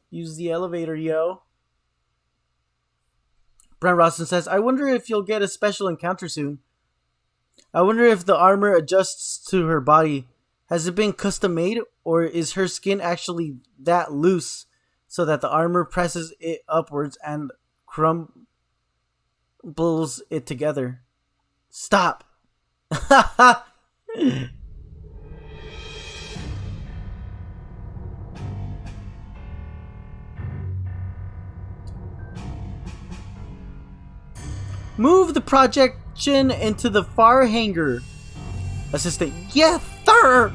Use the elevator, yo. Brent Rosson says, I wonder if you'll get a special encounter soon. I wonder if the armor adjusts to her body. Has it been custom made, or is her skin actually that loose so that the armor presses it upwards and crumbles it together? Stop. Move the projection into the far hangar. Assistant, yes, sir!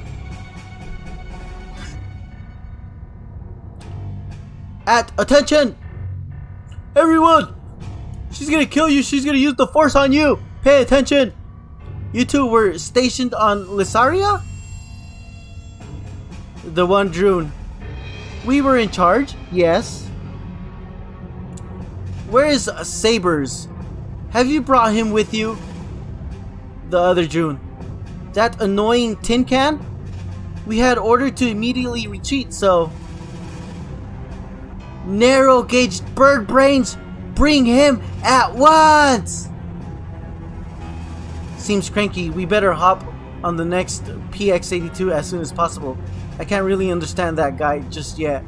Attention! Everyone! She's gonna kill you, she's gonna use the force on you! Pay attention! You two were stationed on Lysaria? The one drone. We were in charge, yes. Where is Sabers? Have you brought him with you? The other June. That annoying tin can? We had ordered to immediately retreat, so... Narrow-gauged bird brains! Bring him at once! Seems cranky. We better hop on the next PX-82 as soon as possible. I can't really understand that guy just yet.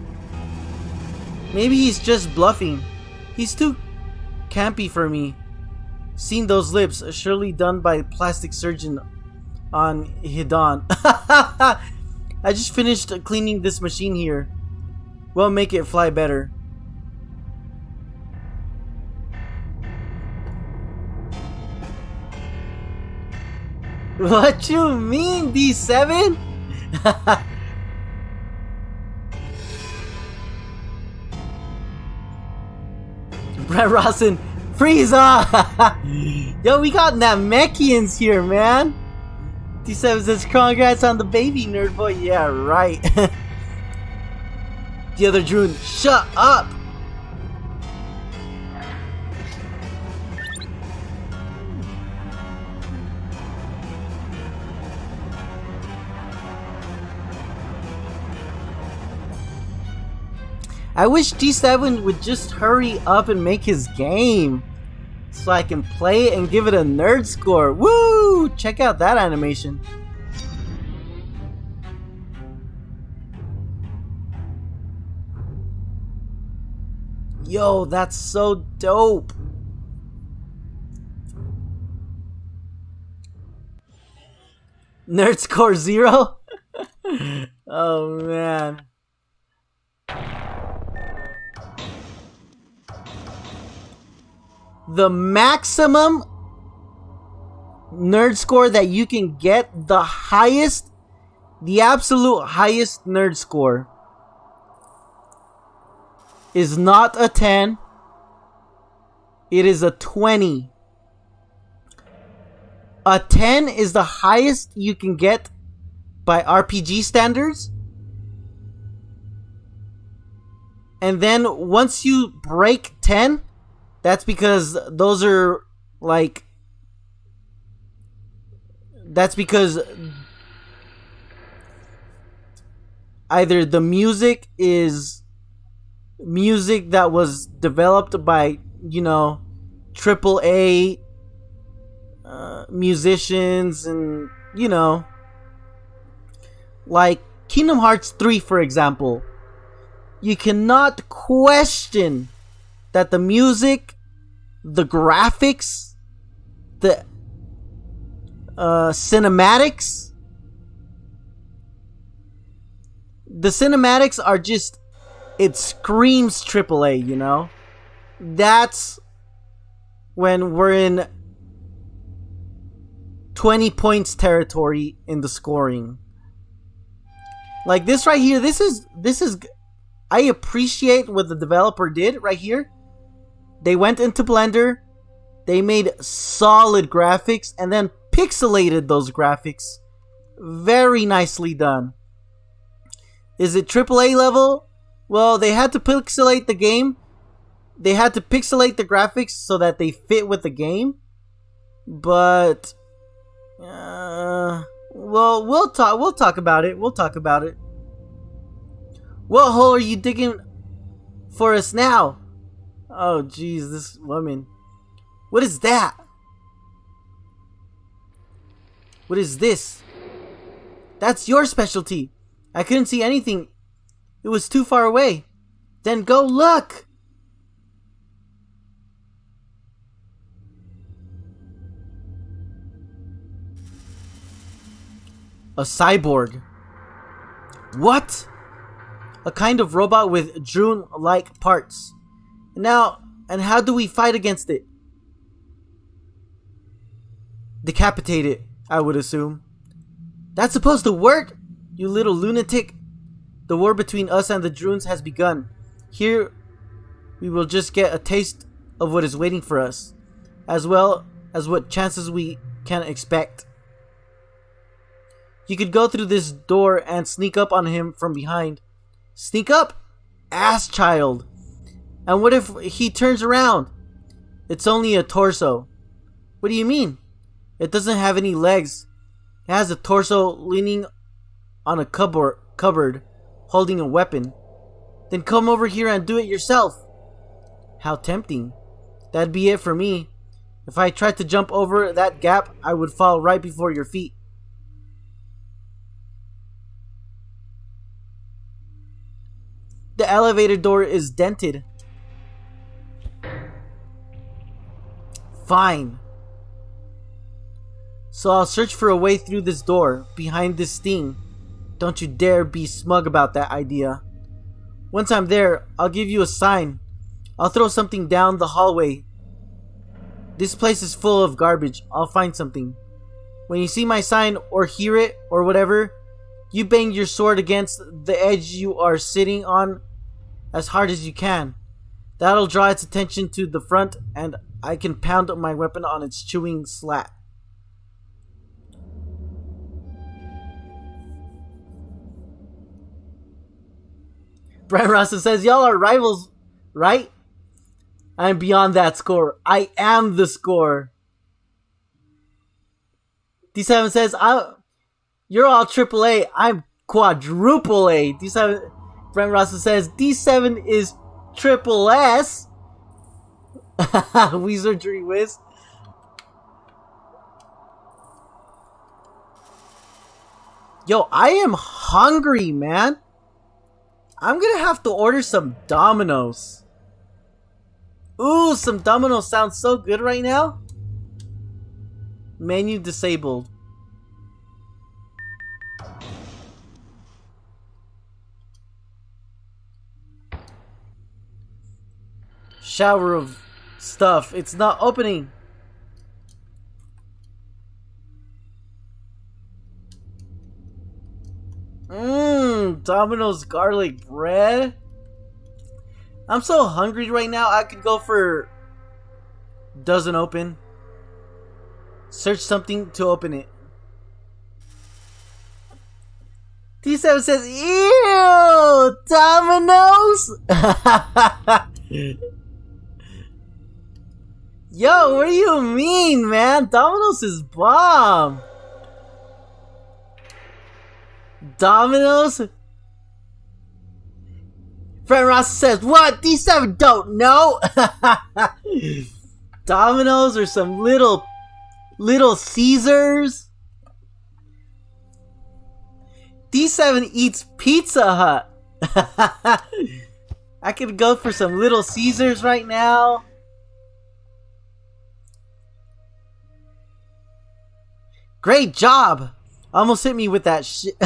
Maybe he's just bluffing. He's too campy for me. Seen those lips, surely done by a plastic surgeon on Hidon. I just finished cleaning this machine here. We'll make it fly better. What you mean, D7? Brett Rawson, Frieza! Yo, we got Namekians here, man. D7 says, congrats on the baby, nerd boy. Yeah, right. The other drone, shut up! I wish G7 would just hurry up and make his game so I can play it and give it a nerd score. Woo! Check out that animation. Yo, that's so dope. Nerd score 0? Oh man. The maximum nerd score that you can get, the highest, the absolute highest nerd score is not a 10. It is a 20. A 10 is the highest you can get by RPG standards. And then once you break 10, that's because those are like... That's because either the music is music that was developed by, you know, AAA musicians, and, you know, like Kingdom Hearts 3, for example. You cannot question that the music, the graphics, the cinematics, are just, it screams AAA, you know? That's when we're in 20 points territory in the scoring. Like this right here, this is I appreciate what the developer did right here. They went into Blender, they made solid graphics, and then pixelated those graphics. Very nicely done. Is it AAA level? Well, they had to pixelate the game. They had to pixelate the graphics so that they fit with the game. But well, we'll talk about it. We'll talk about it. What hole are you digging for us now? Oh, jeez, this woman. What is that? What is this? That's your specialty. I couldn't see anything. It was too far away. Then go look. A cyborg. What? A kind of robot with drone-like parts. Now, and how do we fight against it? Decapitate it, I would assume. That's supposed to work, you little lunatic. The war between us and the drones has begun. Here, we will just get a taste of what is waiting for us, as well as what chances we can expect. You could go through this door and sneak up on him from behind. Sneak up? Ass child. And what if he turns around? It's only a torso. What do you mean? It doesn't have any legs. It has a torso leaning on a cupboard, holding a weapon. Then come over here and do it yourself. How tempting. That'd be it for me. If I tried to jump over that gap, I would fall right before your feet. The elevator door is dented. Fine. So I'll search for a way through this door, behind this thing. Don't you dare be smug about that idea. Once I'm there, I'll give you a sign. I'll throw something down the hallway. This place is full of garbage. I'll find something. When you see my sign or hear it or whatever, you bang your sword against the edge you are sitting on as hard as you can. That'll draw its attention to the front, and I can pound my weapon on its chewing slat. Brian Rosson says, y'all are rivals, right? I'm beyond that score. I am the score. D7 says, you're all AAA. I'm quadruple A. D7, Brent Rosson says, D7 is triple S. Wizardry Whiz. Yo, I am hungry, man. I'm gonna have to order some Domino's. Ooh, some Domino's sounds so good right now. Menu disabled. Shower of stuff. It's not opening. Domino's garlic bread. I'm so hungry right now. I could go for doesn't open. Search something to open it. T7 says, ew, Domino's. Yo, what do you mean, man? Domino's is bomb. Domino's? Friend Ross says, what? D7 don't know? Domino's or some little Caesars? D7 eats Pizza Hut. I could go for some Little Caesars right now. Great job. Almost hit me with that shit.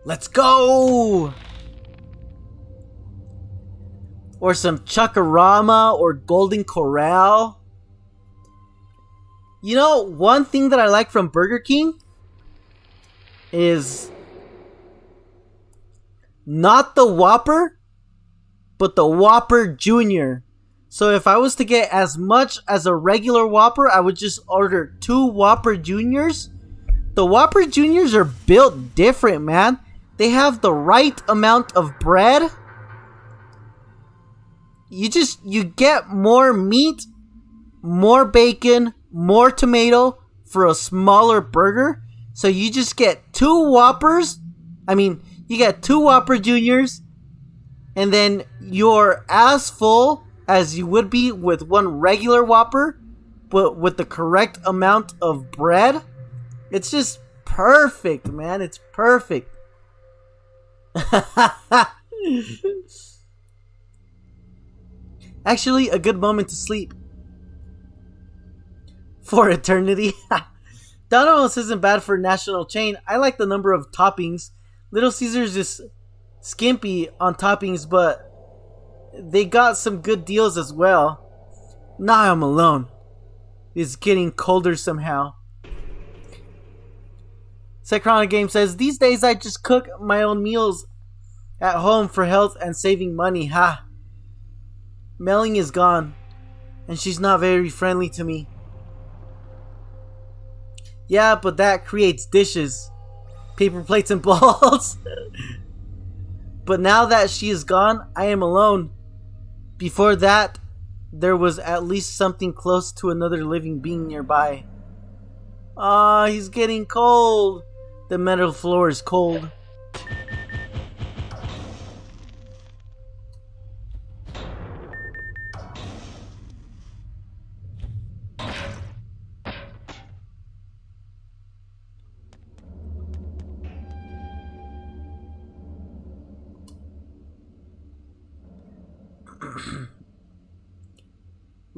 Let's go! Or some Chuckarama or Golden Corral. You know, one thing that I like from Burger King is not the Whopper, but the Whopper Jr. So if I was to get as much as a regular Whopper, I would just order 2 Whopper Juniors. The Whopper Juniors are built different, man. They have the right amount of bread. You get more meat, more bacon, more tomato for a smaller burger. So you just get 2 Whoppers. You get 2 Whopper Juniors. And then you're as full as you would be with one regular Whopper, but with the correct amount of bread. It's just perfect, man. It's perfect. Actually, a good moment to sleep. For eternity. Domino's isn't bad for a national chain. I like the number of toppings. Little Caesars is skimpy on toppings, but they got some good deals as well. Now I'm alone. It's getting colder somehow. Secronic Game says, these days I just cook my own meals at home for health and saving money. Ha! Melling is gone, and she's not very friendly to me. Yeah, but that creates dishes. Paper plates and balls. But now that she is gone, I am alone. Before that, there was at least something close to another living being nearby. Ah, he's getting cold. The metal floor is cold.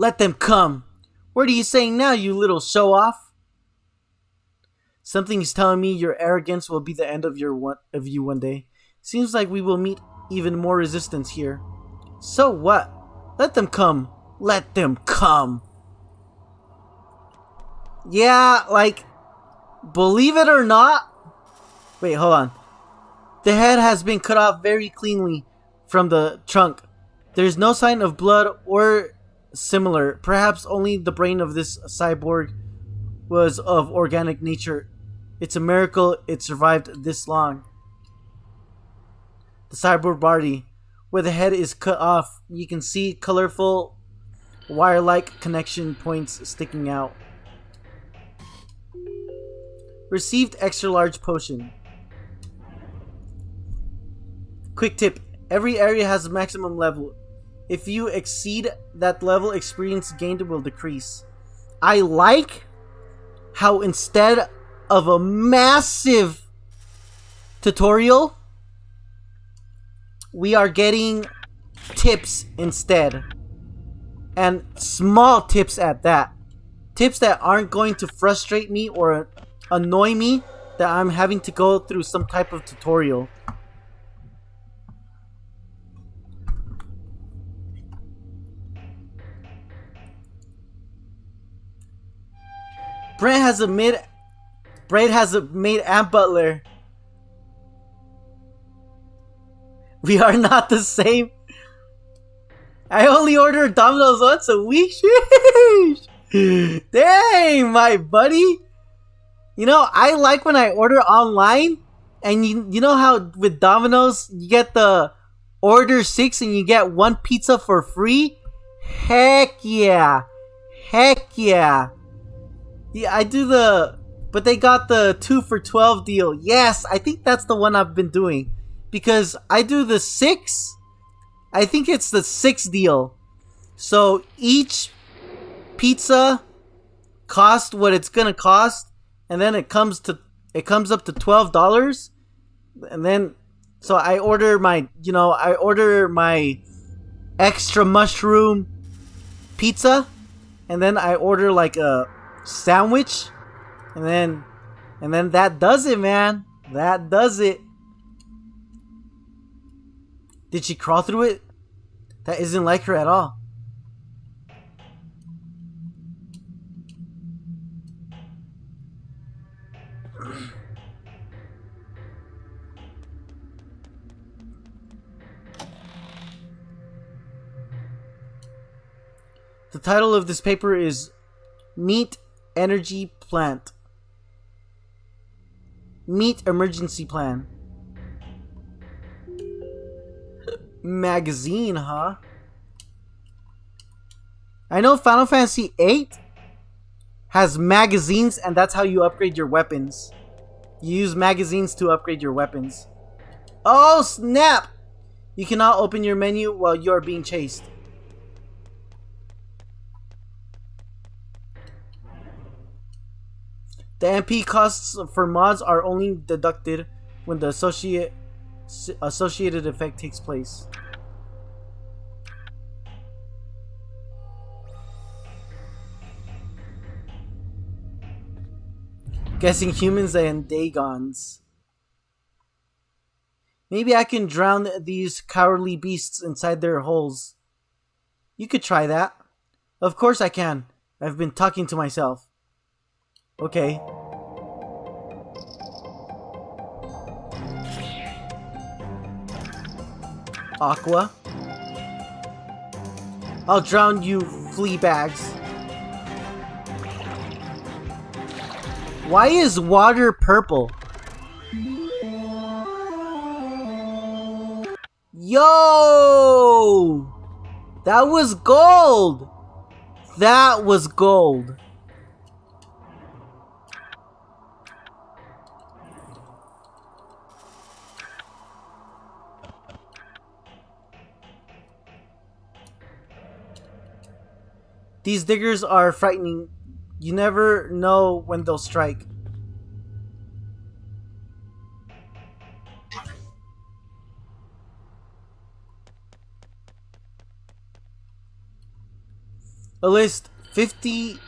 Let them come. What are you saying now, you little show-off? Something is telling me your arrogance will be the end of you one day. Seems like we will meet even more resistance here. So what? Let them come. Let them come. Yeah, like, believe it or not. Wait, hold on. The head has been cut off very cleanly from the trunk. There's no sign of blood or similar. Perhaps only the brain of this cyborg was of organic nature. It's a miracle it survived this long. The cyborg body, where the head is cut off, you can see colorful wire-like connection points sticking out. Received extra large potion. Quick tip, every area has a maximum level. If you exceed that level, experience gained will decrease. I like how instead of a massive tutorial, we are getting tips instead. And small tips at that. Tips that aren't going to frustrate me or annoy me that I'm having to go through some type of tutorial. Brett has a maid and butler. We are not the same. I only order Domino's once a week. Sheesh. Dang, my buddy. You know, I like when I order online, and you know how with Domino's you get the order 6 and you get 1 pizza for free? Heck yeah. Heck yeah. Yeah, I do but they got the 2 for $12 deal. Yes, I think that's the one I've been doing. Because I do the 6. I think it's the 6 deal. So each pizza costs what it's gonna cost, and then it comes up to $12. And then so I order my extra mushroom pizza, and then I order like a sandwich, and then that does it, man. That does it. Did she crawl through it? That isn't like her at all. The title of this paper is Meat Energy Plant. Meat Emergency Plan. Magazine, huh? I know Final Fantasy VIII has magazines, and that's how you upgrade your weapons. You use magazines to upgrade your weapons. Oh, snap! You cannot open your menu while you are being chased. The MP costs for mods are only deducted when the associated effect takes place. Guessing humans and Dagons. Maybe I can drown these cowardly beasts inside their holes. You could try that. Of course I can. I've been talking to myself. Okay. Aqua. I'll drown you, flea bags. Why is water purple? Yo! That was gold! That was gold. These diggers are frightening. You never know when they'll strike. A list: 50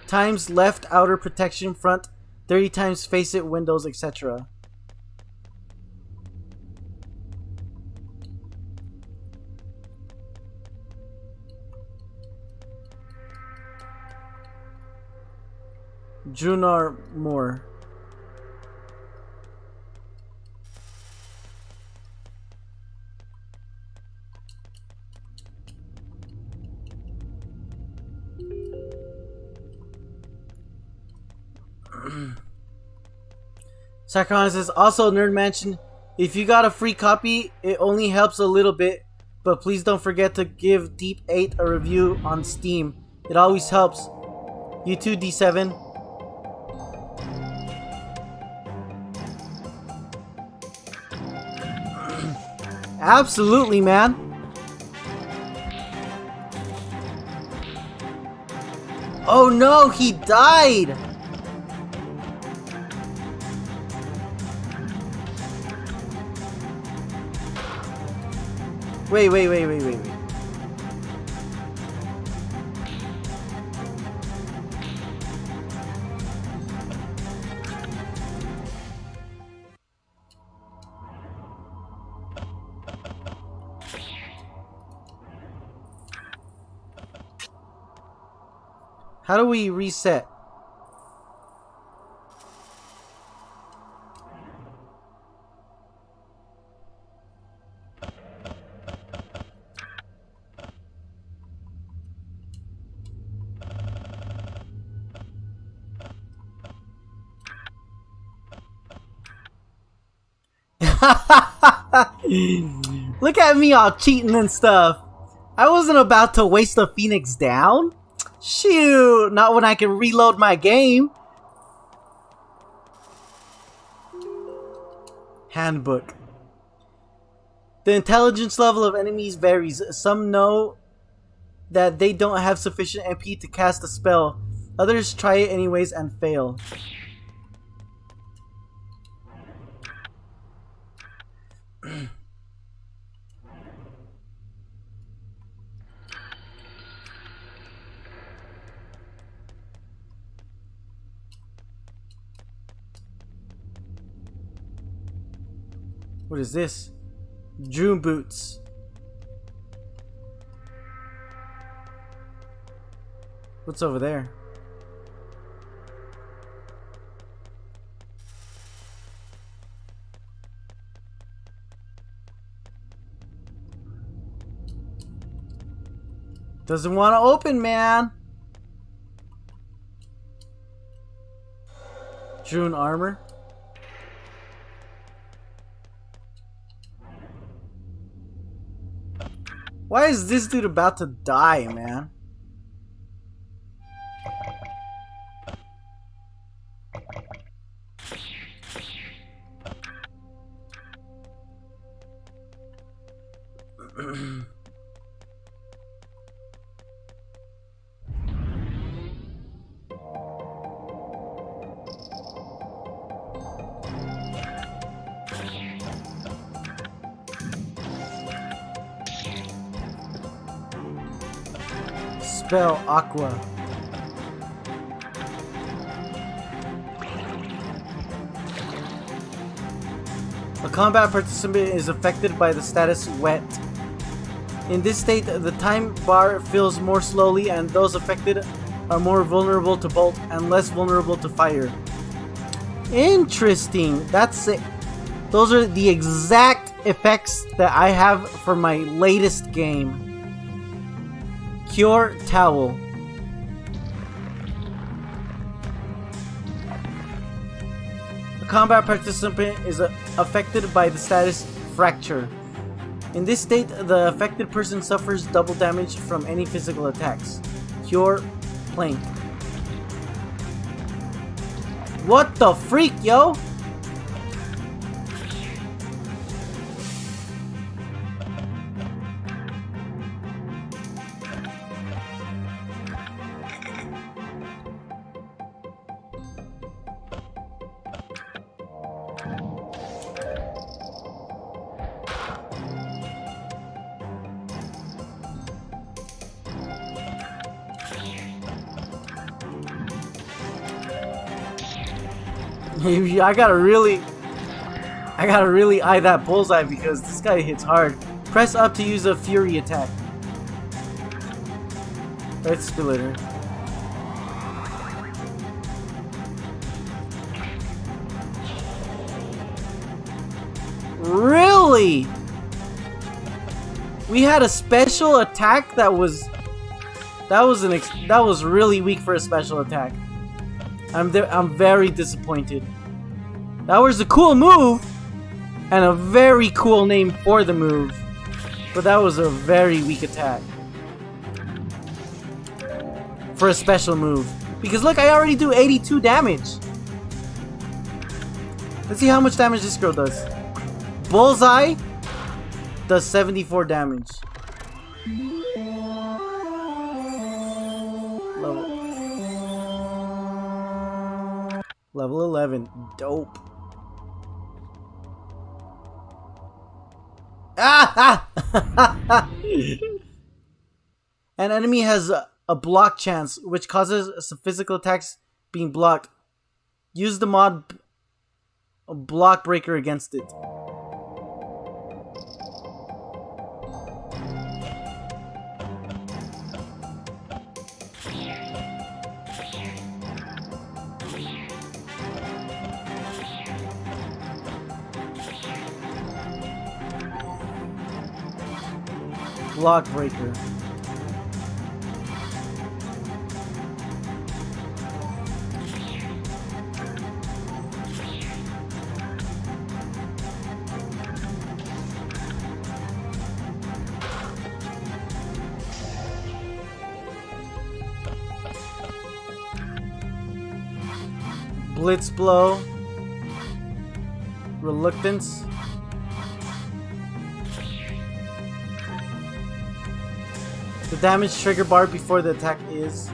times left outer protection front, 30 times face it windows, etc. Junar Moore. Sakron says, also Nerd Mansion, if you got a free copy, it only helps a little bit, but please don't forget to give Deep 8 a review on Steam. It always helps. You too, D7. Absolutely, man. Oh no, he died! Wait. How do we reset? Look at me all cheating and stuff. I wasn't about to waste the Phoenix down. Shoot, not when I can reload my game. Handbook. The intelligence level of enemies varies. Some know that they don't have sufficient MP to cast a spell. Others try it anyways and fail. What is this? Drew boots. What's over there? Doesn't want to open, man. June armor. Why is this dude about to die, man? Spell Aqua. A combat participant is affected by the status wet. In this state, the time bar fills more slowly and those affected are more vulnerable to bolt and less vulnerable to fire. Interesting. That's it. Those are the exact effects that I have for my latest game. Cure Towel. A combat participant is affected by the status Fracture. In this state, the affected person suffers double damage from any physical attacks. Cure Plank. What the freak, yo? I gotta really eye that bullseye because this guy hits hard. Press up to use a fury attack. Red Splitter. Really? We had a special attack that was really weak for a special attack. I'm very disappointed. That was a cool move and a very cool name for the move, but that was a very weak attack for a special move. Because look, I already do 82 damage. Let's see how much damage this girl does. Bullseye does 74 damage. Level 11. Dope. An enemy has a block chance, which causes some physical attacks being blocked. Use the mod block breaker against it. Block breaker. Blitz blow. Reluctance. The damage trigger bar before the attack is.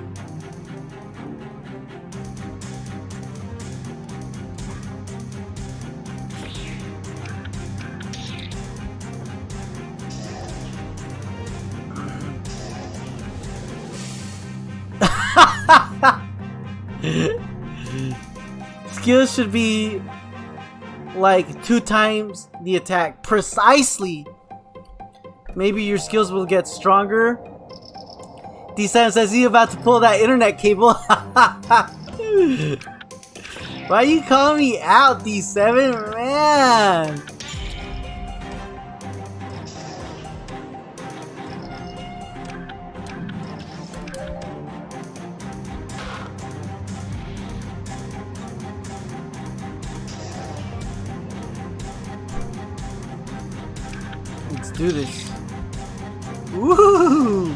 Skills should be like 2 times the attack. Precisely. Maybe your skills will get stronger. D7 says he's about to pull that internet cable. Why are you calling me out, D7? Man. Let's do this. Woo!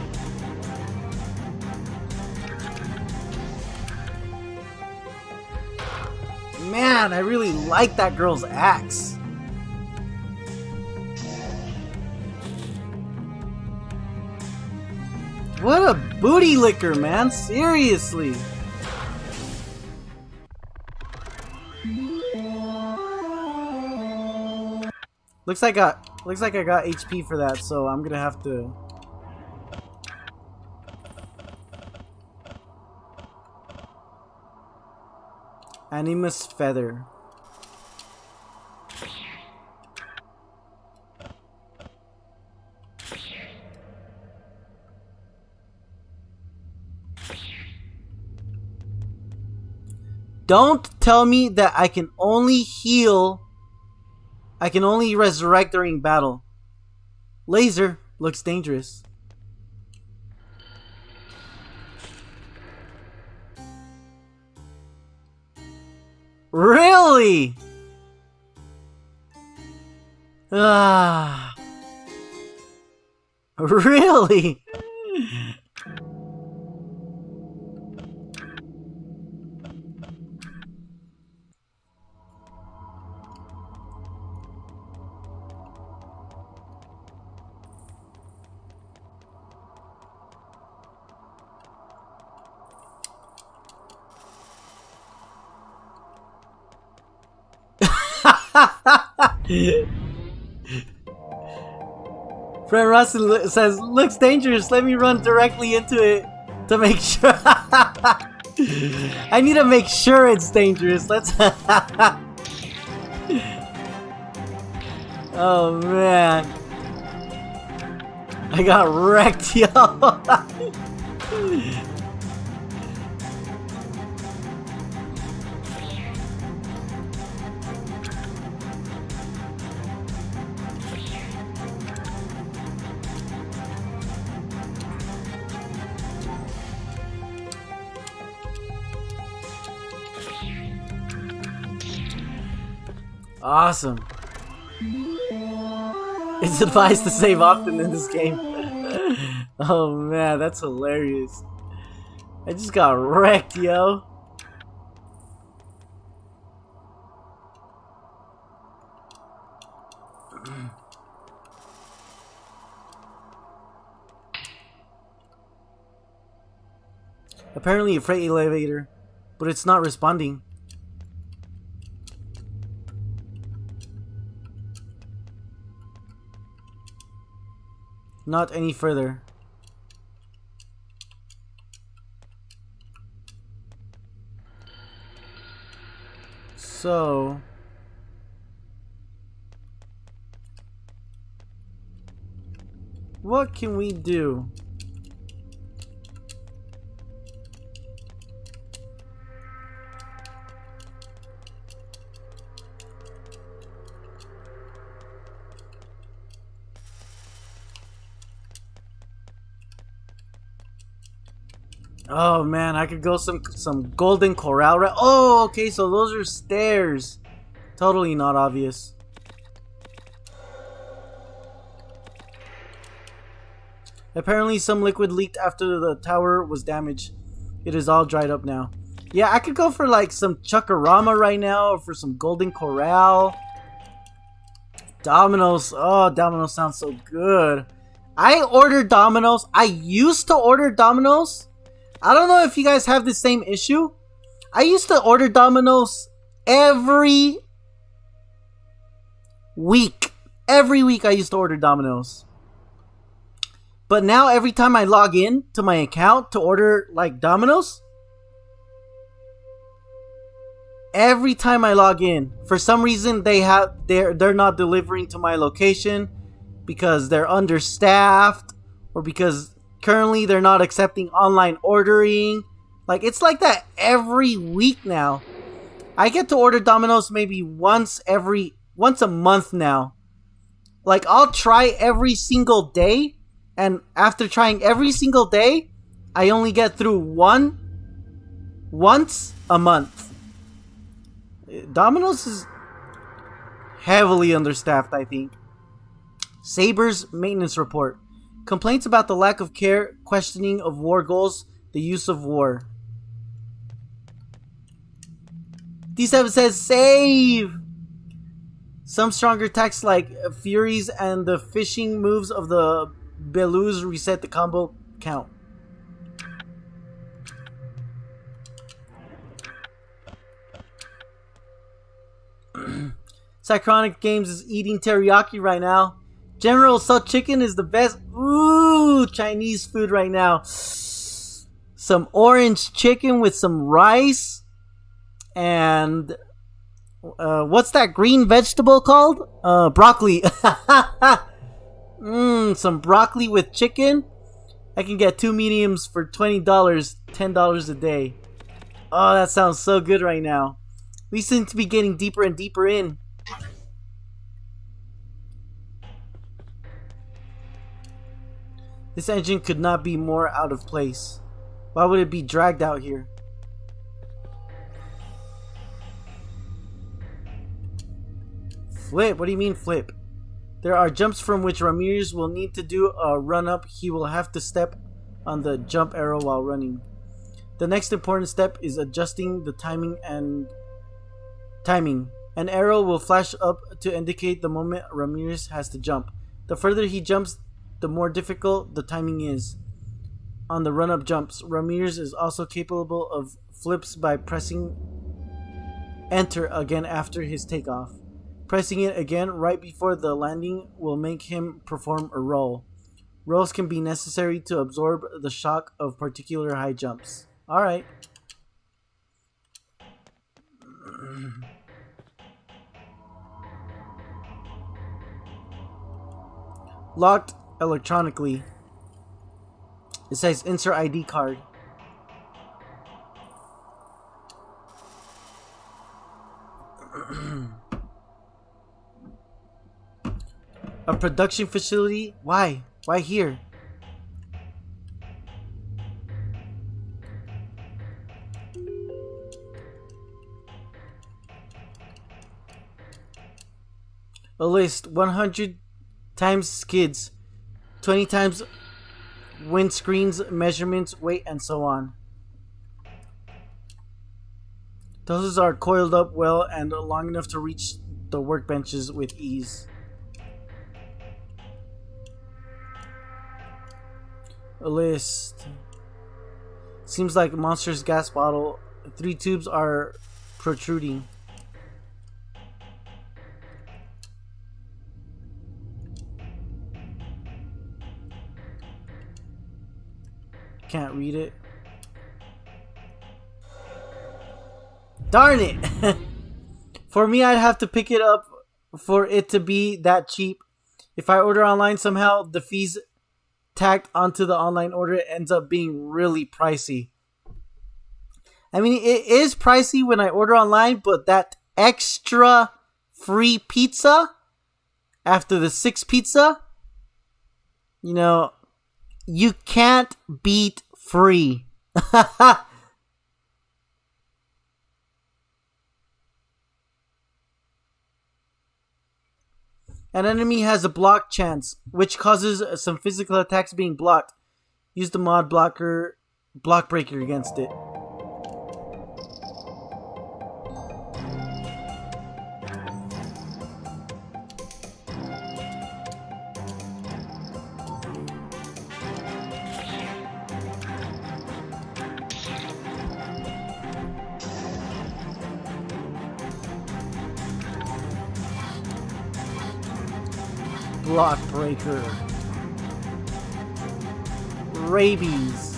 Man, I really like that girl's axe. What a booty licker, man. Seriously. Looks like I got HP for that, so I'm gonna have to. Animus Feather. Don't tell me that I can only heal. I can only resurrect during battle. Laser looks dangerous. Really? Ah. Really? Friend Russell says, looks dangerous. Let me run directly into it to make sure. I need to make sure it's dangerous. Let's. Oh man. I got wrecked, yo. Awesome. It's advised to save often in this game. Oh man, that's hilarious. I just got wrecked, yo. Apparently a freight elevator, but it's not responding. Not any further. So what can we do? Oh man, I could go some golden corral. Oh, okay, so those are stairs. Totally not obvious. Apparently some liquid leaked after the tower was damaged. It is all dried up now. Yeah, I could go for like some Chuckarama right now, or for some golden corral. Domino's. Oh, Domino's sounds so good. I ordered Domino's. I used to order Domino's. I don't know if you guys have the same issue. I used to order Domino's every week. Every week I used to order Domino's. But now every time I log in to my account to order like Domino's, every time I log in, for some reason they're not delivering to my location because they're understaffed, or because currently they're not accepting online ordering. Like, it's like that every week now. I get to order Domino's maybe once a month now. Like, I'll try every single day, and after trying every single day, I only get through once a month. Domino's is heavily understaffed, I think. Saber's maintenance report. Complaints about the lack of care, questioning of war goals, the use of war. D7 says, save! Some stronger attacks like Furies and the fishing moves of the Belus reset the combo count. Cychronic Games is eating teriyaki right now. General Tso chicken is the best. Ooh, Chinese food right now. Some orange chicken with some rice. And what's that green vegetable called? Broccoli. Some broccoli with chicken. I can get 2 mediums for $20, $10 a day. Oh, that sounds so good right now. We seem to be getting deeper and deeper in. This engine could not be more out of place. Why would it be dragged out here? Flip? What do you mean flip? There are jumps from which Ramirez will need to do a run up. He will have to step on the jump arrow while running. The next important step is adjusting the timing. An arrow will flash up to indicate the moment Ramirez has to jump. The further he jumps, the more difficult the timing is. On the run-up jumps, Ramirez is also capable of flips by pressing enter again after his takeoff. Pressing it again right before the landing will make him perform a roll. Rolls can be necessary to absorb the shock of particular high jumps. Alright. Locked electronically. It says insert ID card. A production facility? Why? Why here? A list: 100 times skids, 20 times windscreens, measurements, weight, and so on. Those are coiled up well and long enough to reach the workbenches with ease. A list. Seems like Monster's gas bottle. 3 tubes are protruding. Can't read it. Darn it! For me, I'd have to pick it up for it to be that cheap. If I order online, somehow the fees tacked onto the online order ends up being really pricey. I mean, it is pricey when I order online, but that extra free pizza after the 6 pizza, you know, you can't beat free. An enemy has a block chance, which causes some physical attacks being blocked. Use the mod block breaker against it. Block breaker. Rabies.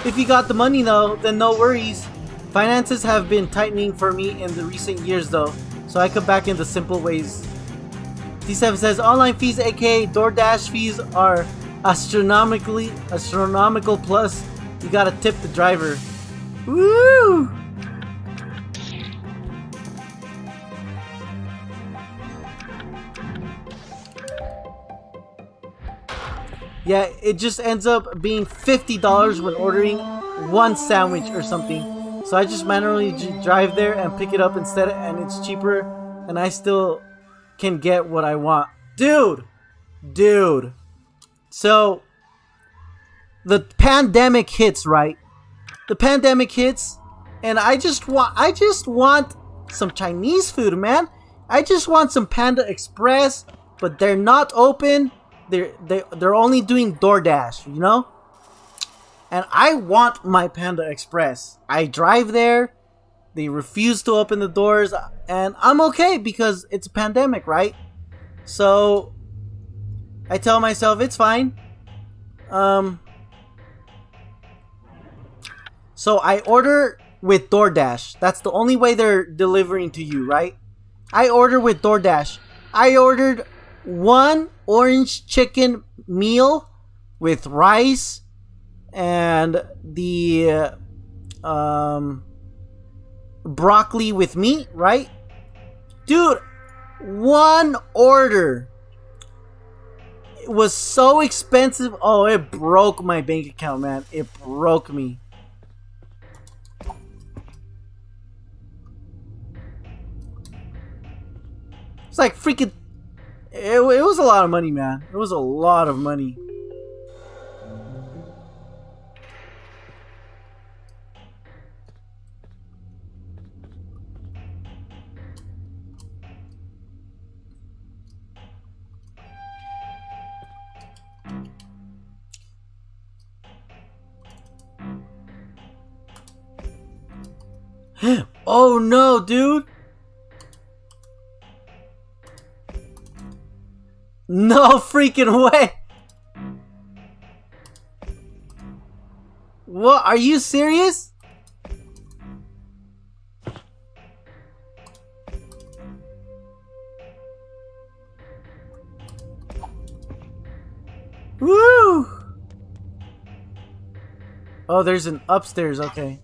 If you got the money though, then no worries. Finances have been tightening for me in the recent years though, so I cut back in the simple ways. D7 says online fees aka DoorDash fees are astronomical, plus you gotta tip the driver. Woo! Yeah, it just ends up being $50 when ordering one sandwich or something. So I just manually drive there and pick it up instead, and it's cheaper, and I still can get what I want. Dude! So, the pandemic hits, right? The pandemic hits, and I just want some Chinese food, man. I just want some Panda Express, but they're not open. They're only doing DoorDash, you know? And I want my Panda Express. I drive there. They refuse to open the doors. And I'm okay because it's a pandemic, right? So, I tell myself it's fine. Um, so I order with DoorDash. That's the only way they're delivering to you, right? I order with DoorDash. I ordered one orange chicken meal with rice and the broccoli with meat, right? Dude, one order was so expensive. Oh, it broke my bank account, man. It broke me. It's like freaking. It was a lot of money, man. It was a lot of money. Oh no, dude. No freaking way. What? Are you serious? Woo! Oh, there's an upstairs. Okay.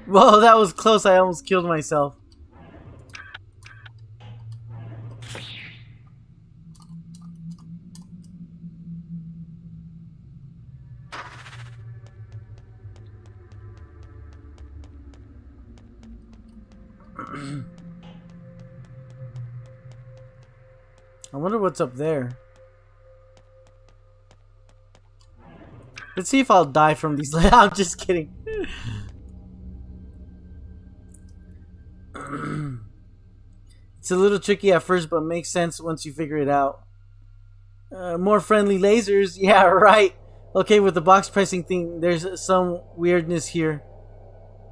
Whoa, that was close. I almost killed myself. I wonder what's up there. Let's see if I'll die from these. I'm just kidding. It's a little tricky at first, but makes sense once you figure it out. More friendly lasers. Yeah, right. Okay, with the box pressing thing, there's some weirdness here.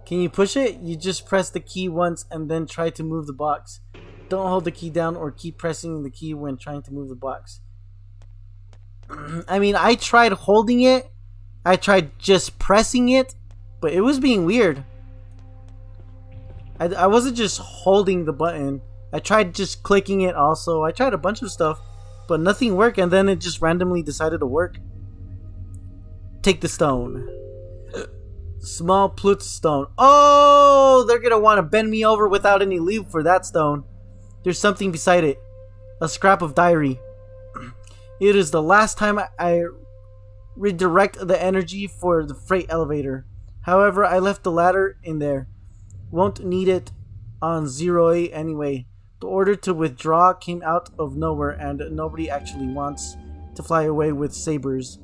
Can you push it? You just press the key once and then try to move the box. Don't hold the key down or keep pressing the key when trying to move the box. I mean, I tried holding it. I tried just pressing it, but it was being weird. I wasn't just holding the button. I tried just clicking it also. I tried a bunch of stuff, but nothing worked, and then it just randomly decided to work. Take the stone. Small Plutz stone. Oh, they're gonna want to bend me over without any lube for that stone. There's something beside it. A scrap of diary. It is the last time I redirect the energy for the freight elevator. However, I left the ladder in there. Won't need it on 0A anyway. The order to withdraw came out of nowhere and nobody actually wants to fly away with sabers.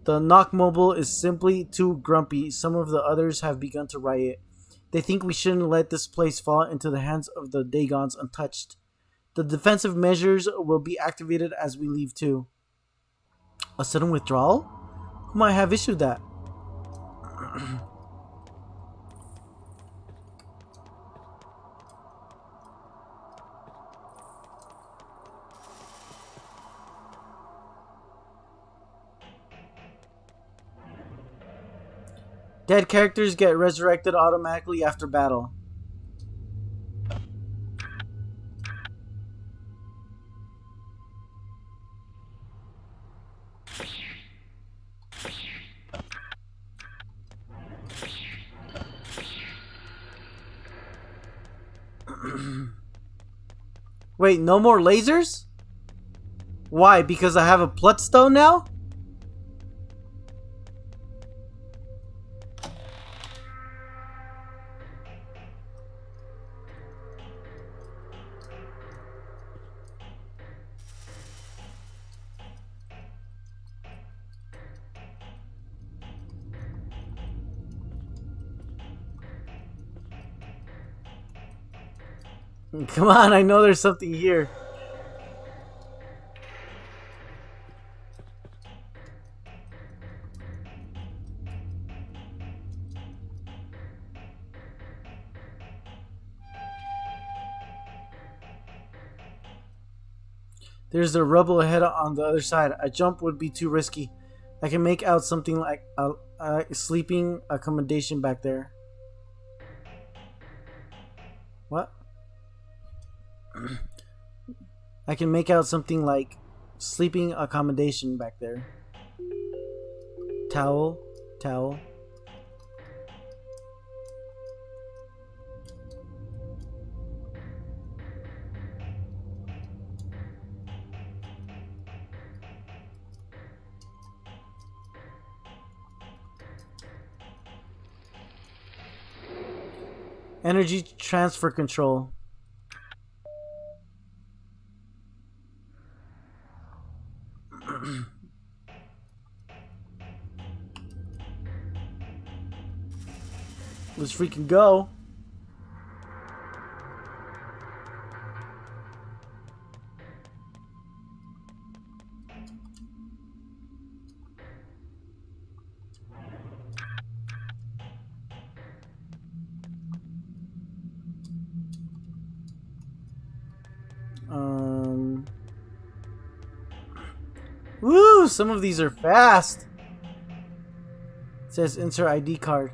The Knock Mobile is simply too grumpy. Some of the others have begun to riot. They think we shouldn't let this place fall into the hands of the Dagons untouched. The defensive measures will be activated as we leave too. A sudden withdrawal? Who might have issued that? Dead characters get resurrected automatically after battle. Wait, no more lasers? Why? Because I have a Plutstone now? Come on, I know there's something here. There's the rubble ahead on the other side. A jump would be too risky. I can make out something like a sleeping accommodation back there. What? I can make out something like sleeping accommodation back there. Towel, towel. Energy transfer control. Let's freaking go. Woo! Some of these are fast. It says insert ID card.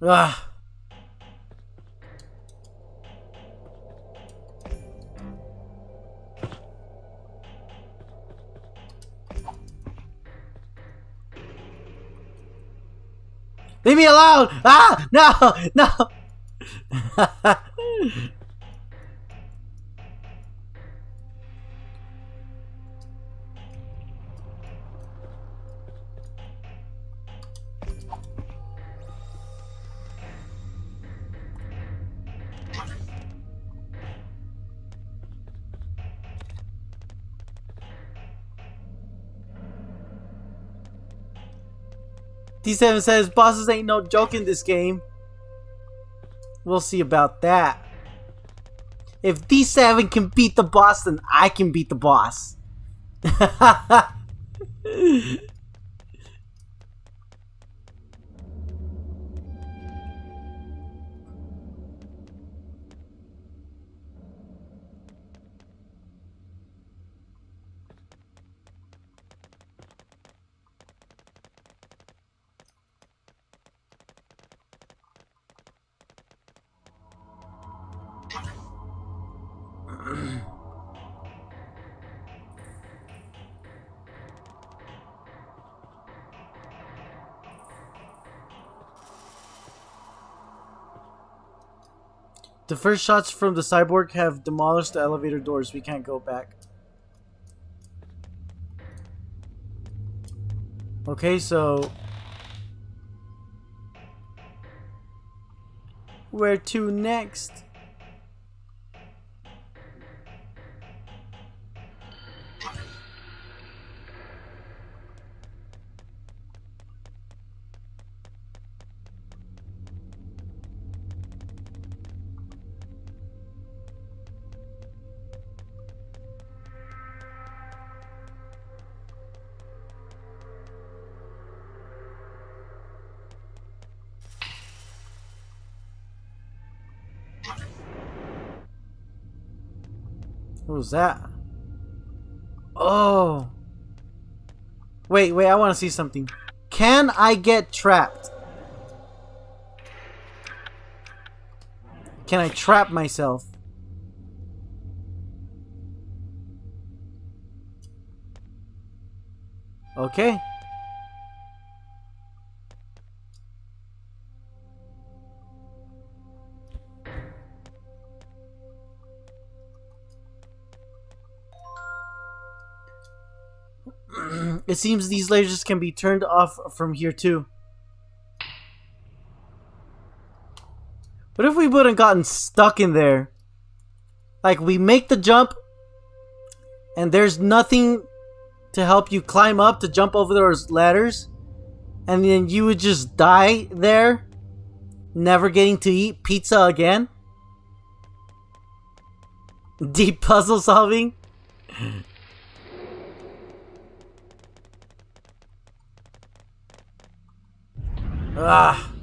Ah. Leave me alone! Ah! No! No! D7 says bosses ain't no joke in this game. We'll see about that. If D7 can beat the boss, then I can beat the boss. The first shots from the cyborg have demolished the elevator doors. We can't go back. Okay, so... where to next? What was that? Oh. Wait, I want to see something. Can I get trapped? Can I trap myself? Okay. It seems these lasers can be turned off from here too. What if we wouldn't gotten stuck in there? Like, we make the jump, and there's nothing to help you climb up to jump over those ladders, and then you would just die there, never getting to eat pizza again? Deep puzzle solving? Ah.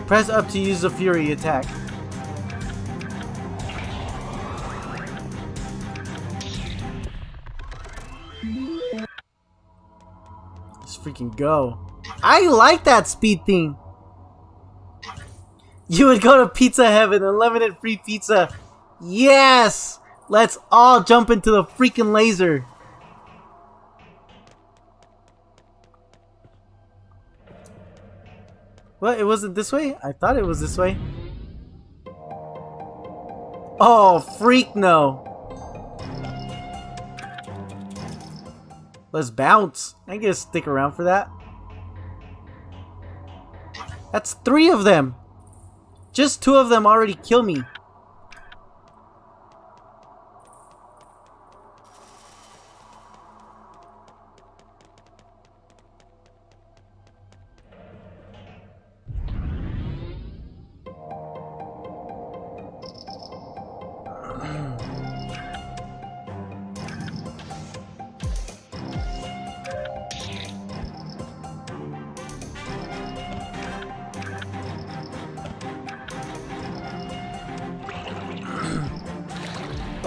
Press up to use the Fury attack. Let's freaking go. I like that speed thing. You would go to Pizza Heaven, unlimited free pizza. Yes! Let's all jump into the freaking laser. What? It wasn't this way? I thought it was this way. Oh, freak no. Let's bounce. I guess stick around for that. That's 3 of them. Just 2 of them already kill me.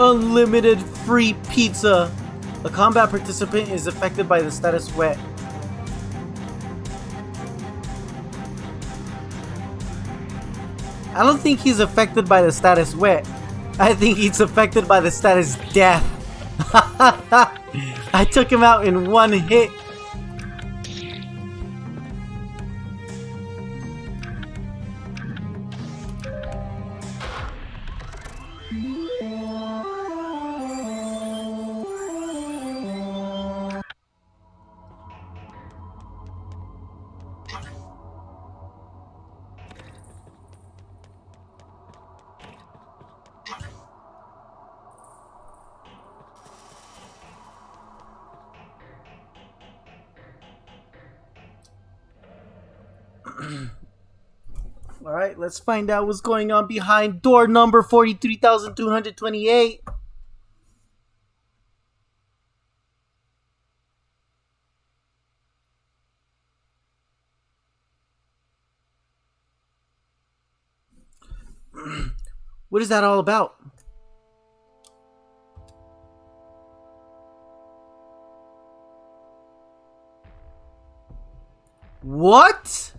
Unlimited free pizza. A combat participant is affected by the status wet. I don't think he's affected by the status wet. I think he's affected by the status death. I took him out in 1 hit. Alright, let's find out what's going on behind door number 43,228. What is that all about? What?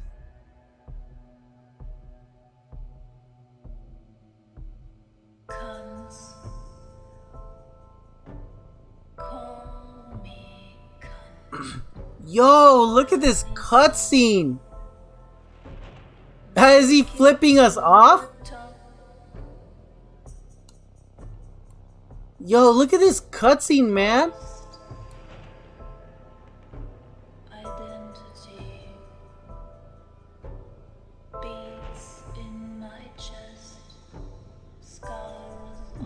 Yo, look at this cutscene. Is he flipping us off? Yo, look at this cutscene, man.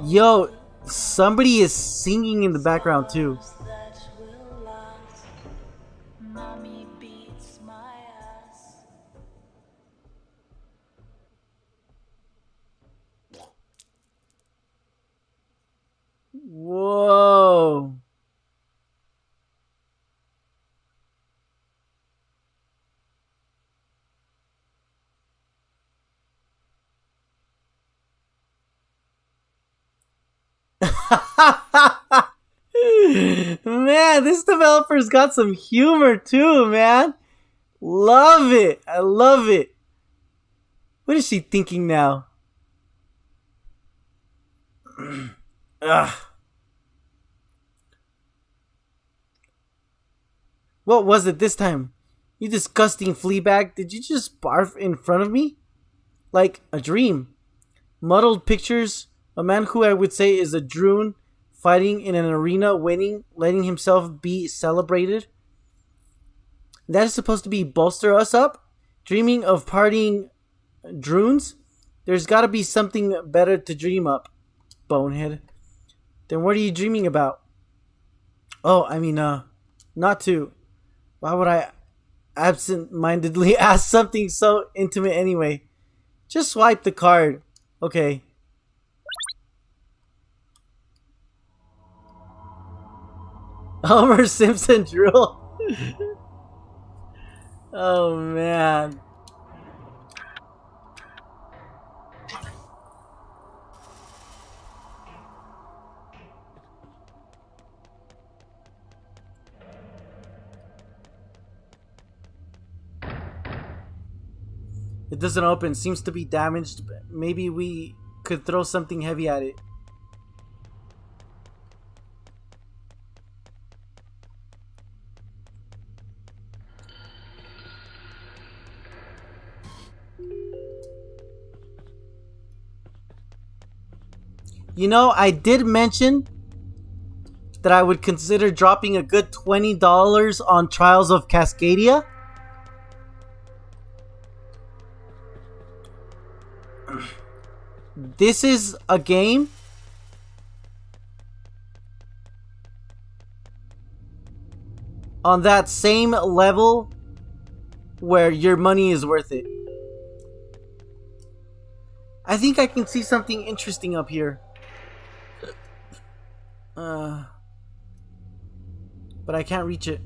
Yo, somebody is singing in the background too. Whoa. Man, this developer's got some humor too, man. Love it. I love it. What is she thinking now? Ugh. What was it this time? You disgusting flea bag, did you just barf in front of me? Like a dream. Muddled pictures, a man who I would say is a droon, fighting in an arena, winning, letting himself be celebrated. That is supposed to be bolster us up? Dreaming of partying droons? There's gotta be something better to dream up, bonehead. Then what are you dreaming about? Oh, I mean, not to. Why would I absent-mindedly ask something so intimate anyway? Just swipe the card. Okay. Homer Simpson drool. Oh man. It doesn't open. Seems to be damaged. Maybe we could throw something heavy at it. You know, I did mention that I would consider dropping a good $20 on Trials of Cascadia. This is a game on that same level where your money is worth it. I think I can see something interesting up here. But I can't reach it.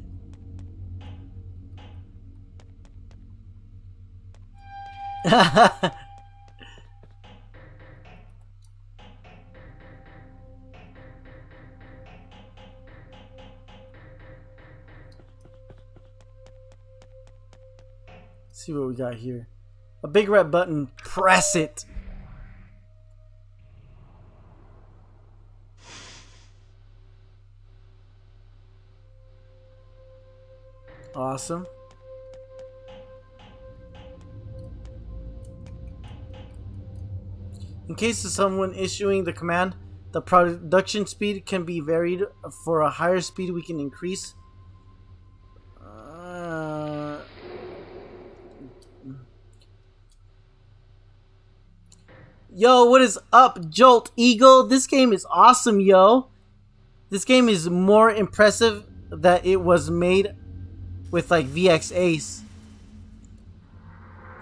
See what we got here. A big red button. Press it. Awesome. In case of someone issuing the command, the production speed can be varied. For a higher speed, we can increase. Yo, what is up, Jolt Eagle? This game is awesome, yo. This game is more impressive that it was made with like VX Ace.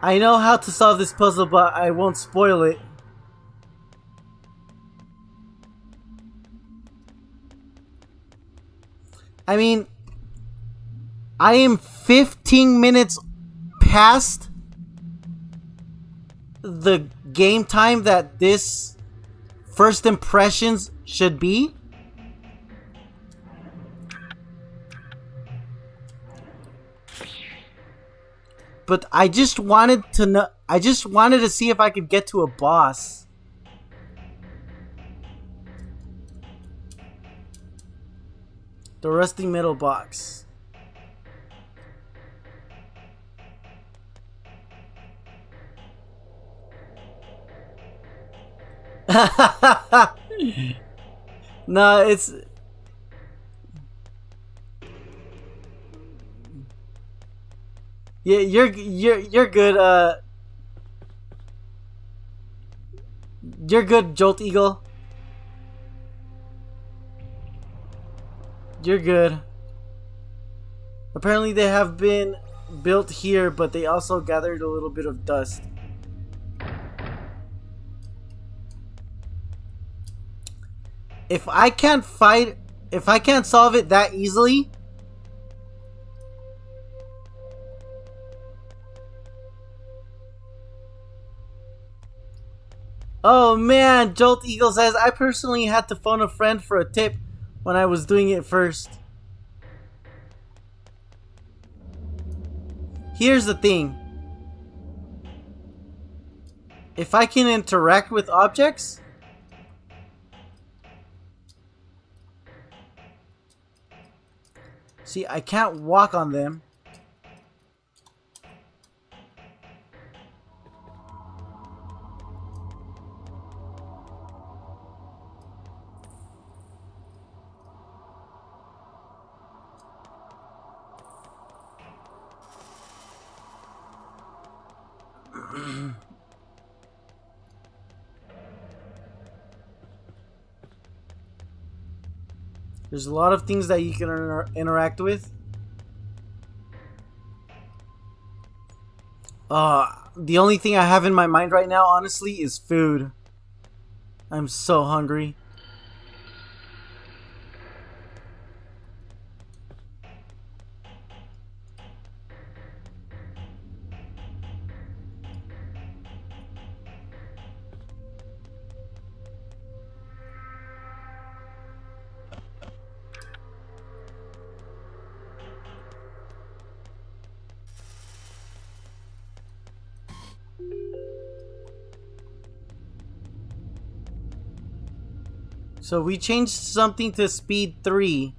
I know how to solve this puzzle, but I won't spoil it. I mean, I am 15 minutes past the game time that this first impressions should be. But I just wanted to know. I just wanted to see if I could get to a boss. The rusty metal box. No, it's. Yeah, you're good. You're good, Jolt Eagle. You're good. Apparently, they have been built here, but they also gathered a little bit of dust. If I can't solve it that easily. Oh man, Jolt Eagle says, I personally had to phone a friend for a tip when I was doing it first. Here's the thing. If I can interact with objects, See, I can't walk on them. There's a lot of things that you can interact with. The only thing I have in my mind right now, honestly, is food. I'm so hungry. So we changed something to speed 3.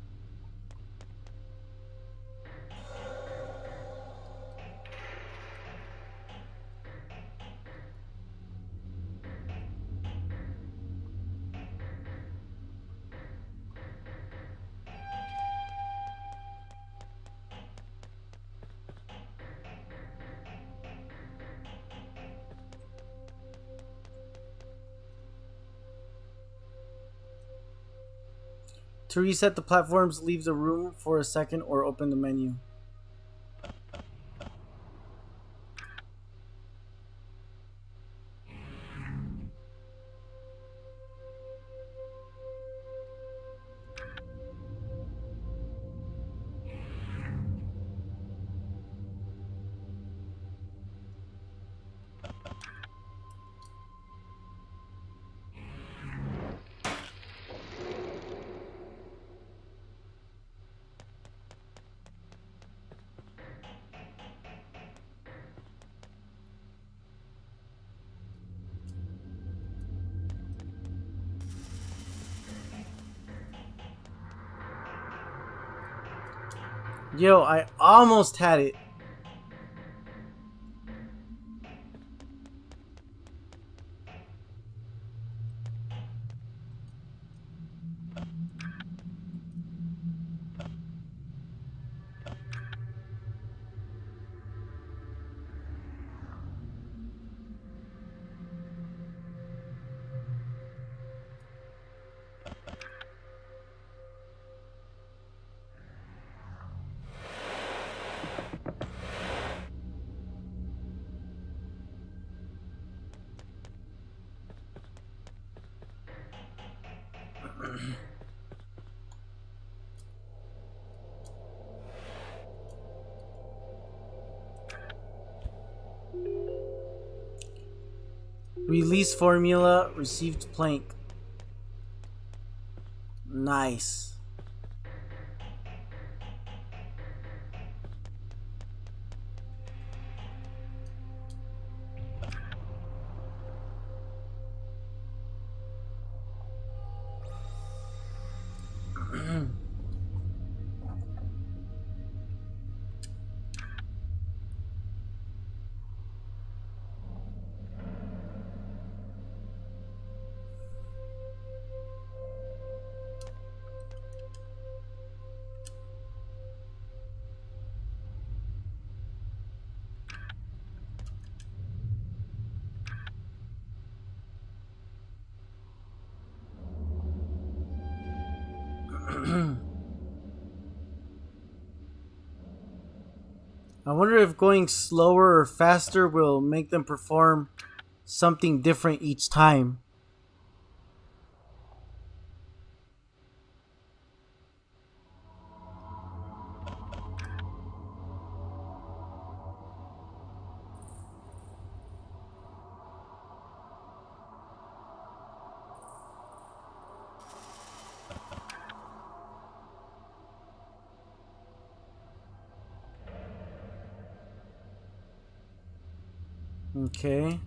To reset the platforms, leave the room for a second or open the menu. Yo, I almost had it. Release formula, received plank. Nice. I wonder if going slower or faster will make them perform something different each time. Okay.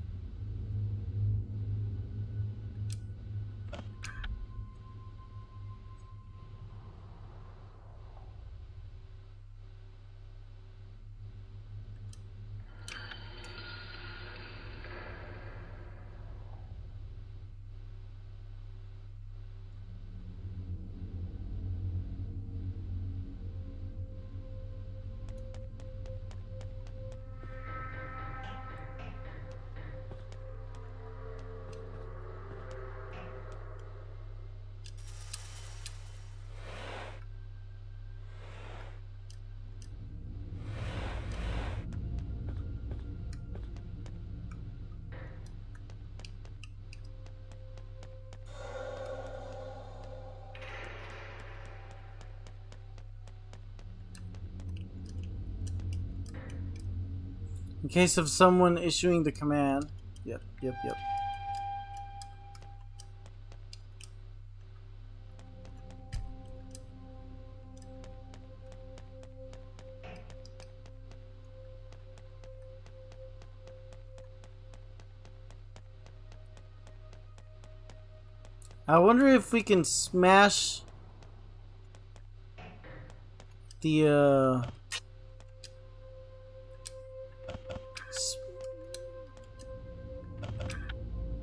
In case of someone issuing the command. Yep, yep, yep. I wonder if we can smash the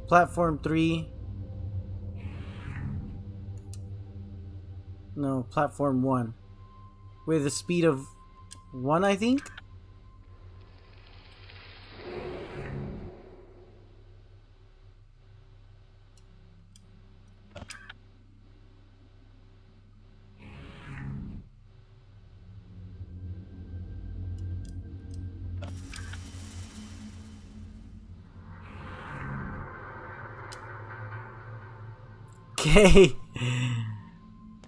platform 3. No, platform 1. With a speed of 1, I think? Okay.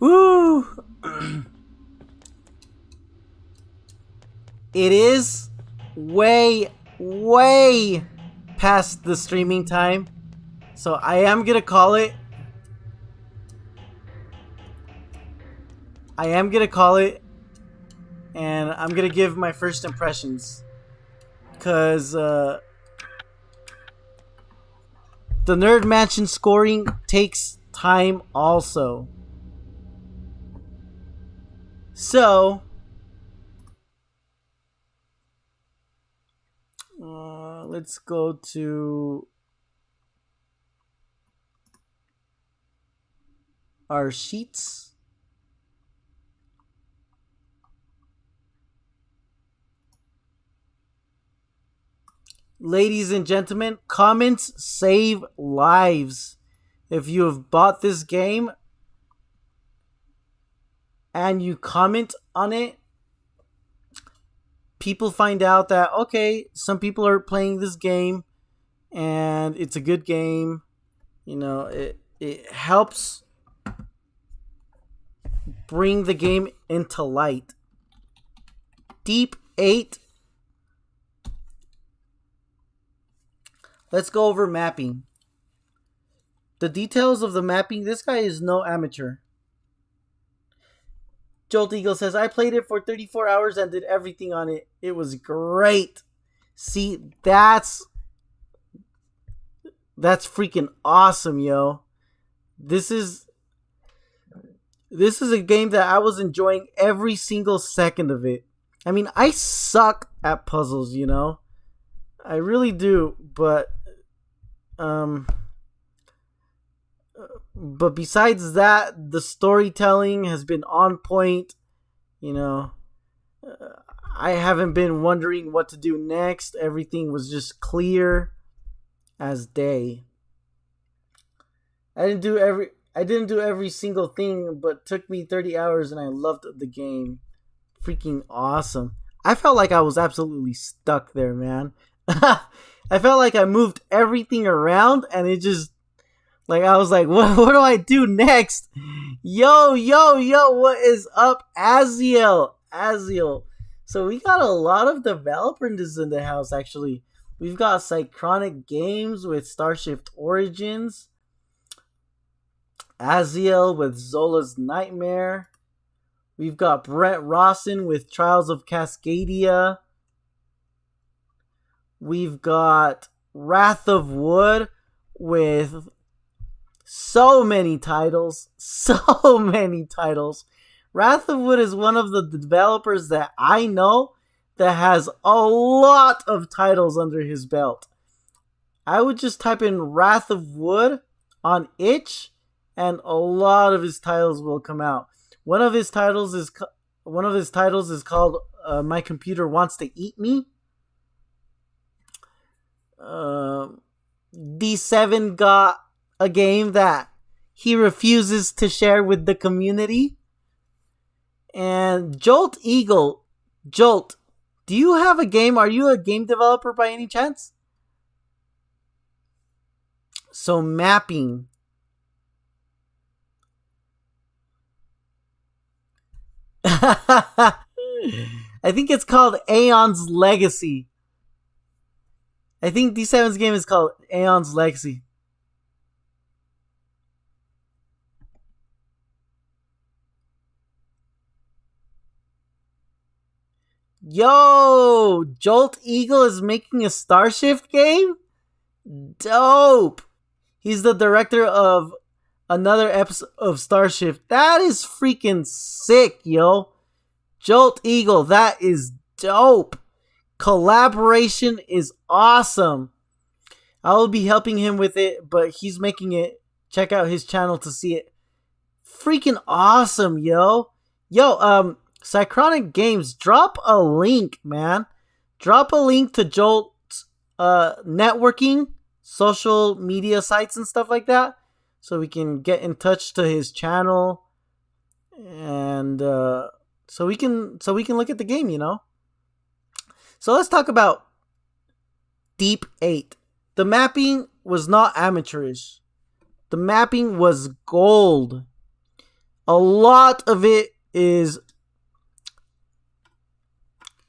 Woo! It is way, way past the streaming time. So I am gonna call it. And I'm gonna give my first impressions. Because the Nerd Mansion scoring takes time also. So, let's go to our sheets. Ladies and gentlemen, comments save lives. If you have bought this game and you comment on it, people find out that, okay, some people are playing this game and it's a good game. You know, it helps bring the game into light. Deep 8. Let's go over mapping. The details of the mapping, this guy is no amateur. Jolt Eagle says, I played it for 34 hours and did everything on it. It was great. See, that's freaking awesome, yo. This is a game that I was enjoying every single second of it. I mean, I suck at puzzles, you know? I really do, but besides that, the storytelling has been on point. You know, I haven't been wondering what to do next. Everything was just clear as day. I didn't do every single thing, but it took me 30 hours and I loved the game. Freaking awesome. I felt like I was absolutely stuck there, man. I felt like I moved everything around and it just, like, I was like, what do I do next? Yo, what is up, Aziel? So we got a lot of developers in the house, actually. We've got Psychronic Games with Starshift Origins. Aziel with Zola's Nightmare. We've got Brett Rawson with Trials of Cascadia. We've got Wrath of Wood with so many titles. Wrath of Wood is one of the developers that I know that has a lot of titles under his belt. I would just type in Wrath of Wood on itch and a lot of his titles will come out. One of his titles is called My Computer Wants to Eat Me. D7 got a game that he refuses to share with the community. And Jolt Eagle, do you have a game? Are you a game developer by any chance? So mapping. I think it's called Aeon's Legacy. I think D7's game is called Aeon's Legacy. Yo, Jolt Eagle is making a Starshift game? Dope. He's the director of another episode of Starshift. That is freaking sick, yo. Jolt Eagle, that is dope. Collaboration is awesome. I will be helping him with it, but he's making it. Check out his channel to see it. Freaking awesome, yo. Cychronic Games, drop a link, man. Drop a link to Jolt's networking, social media sites and stuff like that, so we can get in touch to his channel, and so we can look at the game, you know. So let's talk about Deep 8. The mapping was not amateurish. The mapping was gold. A lot of it is...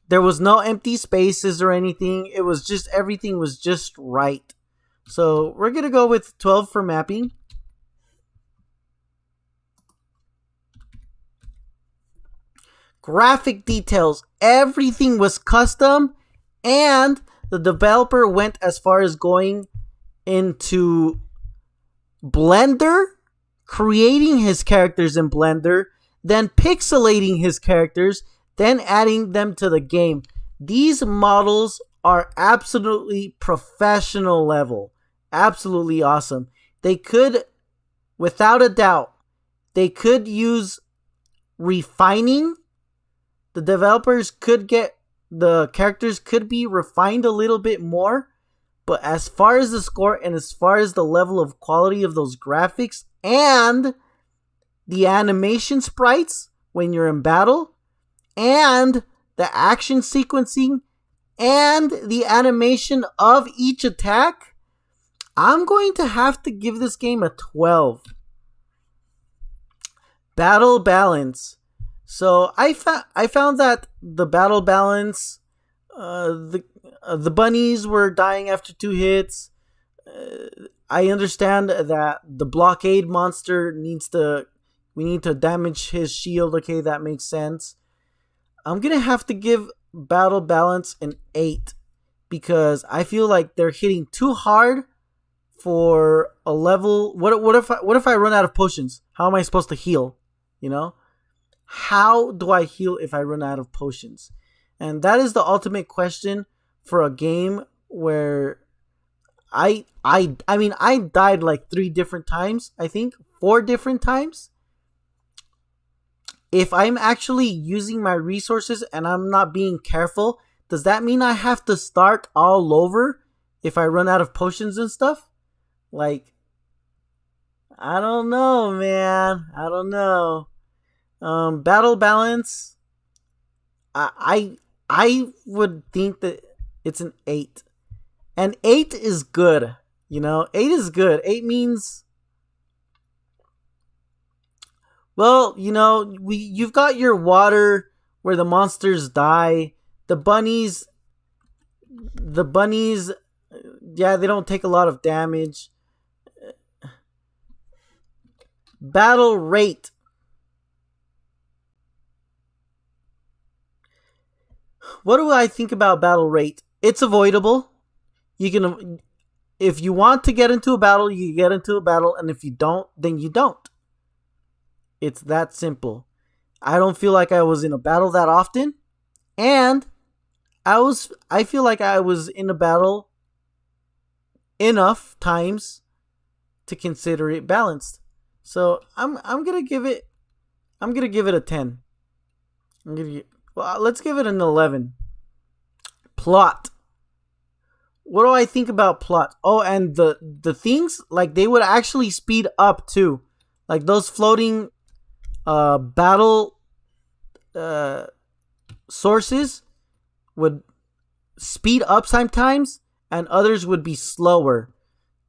There was no empty spaces or anything. It was just... Everything was just right. So we're going to go with 12 for mapping. Graphic details. Everything was custom, and the developer went as far as going into Blender, creating his characters in Blender, then pixelating his characters, then adding them to the game. These models are absolutely professional level. Absolutely awesome. They could, without a doubt, they could use refining. The developers could get, the characters could be refined a little bit more, but as far as the score and as far as the level of quality of those graphics and the animation sprites when you're in battle and the action sequencing and the animation of each attack, I'm going to have to give this game a 12. Battle balance. So I found that the battle balance, the bunnies were dying after 2 hits. I understand that the blockade monster we need to damage his shield. Okay, that makes sense. I'm gonna have to give battle balance an 8 because I feel like they're hitting too hard for a level. What if I run out of potions? How am I supposed to heal? You know? How do I heal if I run out of potions? And that is the ultimate question for a game where I mean I died like 3 different times, I think 4 different times. If I'm actually using my resources and I'm not being careful, does that mean I have to start all over if I run out of potions and stuff? Like, I don't know, man. I don't know. Battle balance, I would think that it's an 8. And 8 is good, you know? 8 is good. 8 means, well, you know, you've got your water where the monsters die. The bunnies, yeah, they don't take a lot of damage. Battle rate. What do I think about battle rate? It's avoidable. You can, if you want to get into a battle, you get into a battle, and if you don't, then you don't. It's that simple. I don't feel like I was in a battle that often, and I feel like I was in a battle enough times to consider it balanced. So I'm gonna give it a 10. Let's give it an 11. Plot. What do I think about plot? Oh, and the things, like, they would actually speed up too. Like those floating battle sources would speed up sometimes, and others would be slower.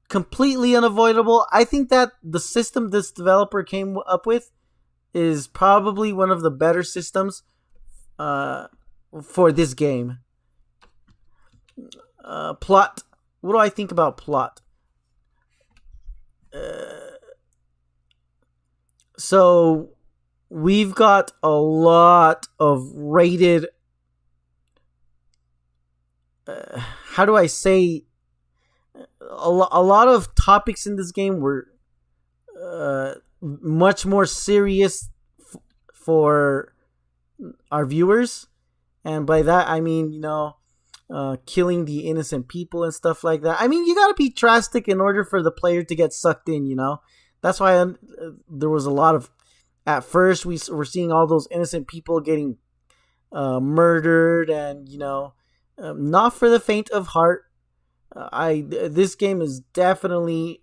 Completely unavoidable. I think that the system this developer came up with is probably one of the better systems for this game. Plot. what do I think about plot? Uh, so we've got a lot of rated. How do I say? A lot of topics in this game were much more serious for our viewers, and by that I mean, killing the innocent people and stuff like that. I mean, you gotta be drastic in order for the player to get sucked in. That's why there was a lot of. At first, we were seeing all those innocent people getting murdered, and not for the faint of heart. This game is definitely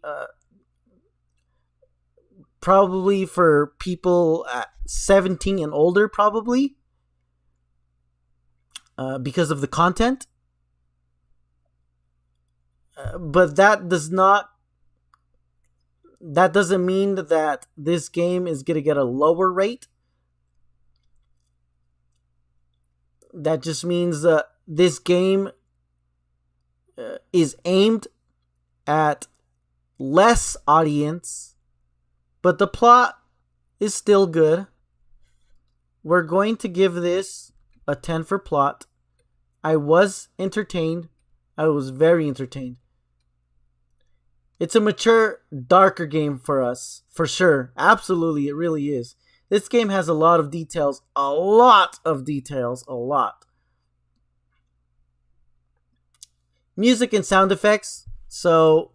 probably for people at 17 and older, probably because of the content. But that doesn't mean that this game is gonna get a lower rate. That just means this game is aimed at less audience, but the plot is still good. We're going to give this a 10 for plot. I was entertained. I was very entertained. It's a mature, darker game for us, for sure. Absolutely, it really is. This game has a lot of details. A lot of details. A lot. Music and sound effects. So,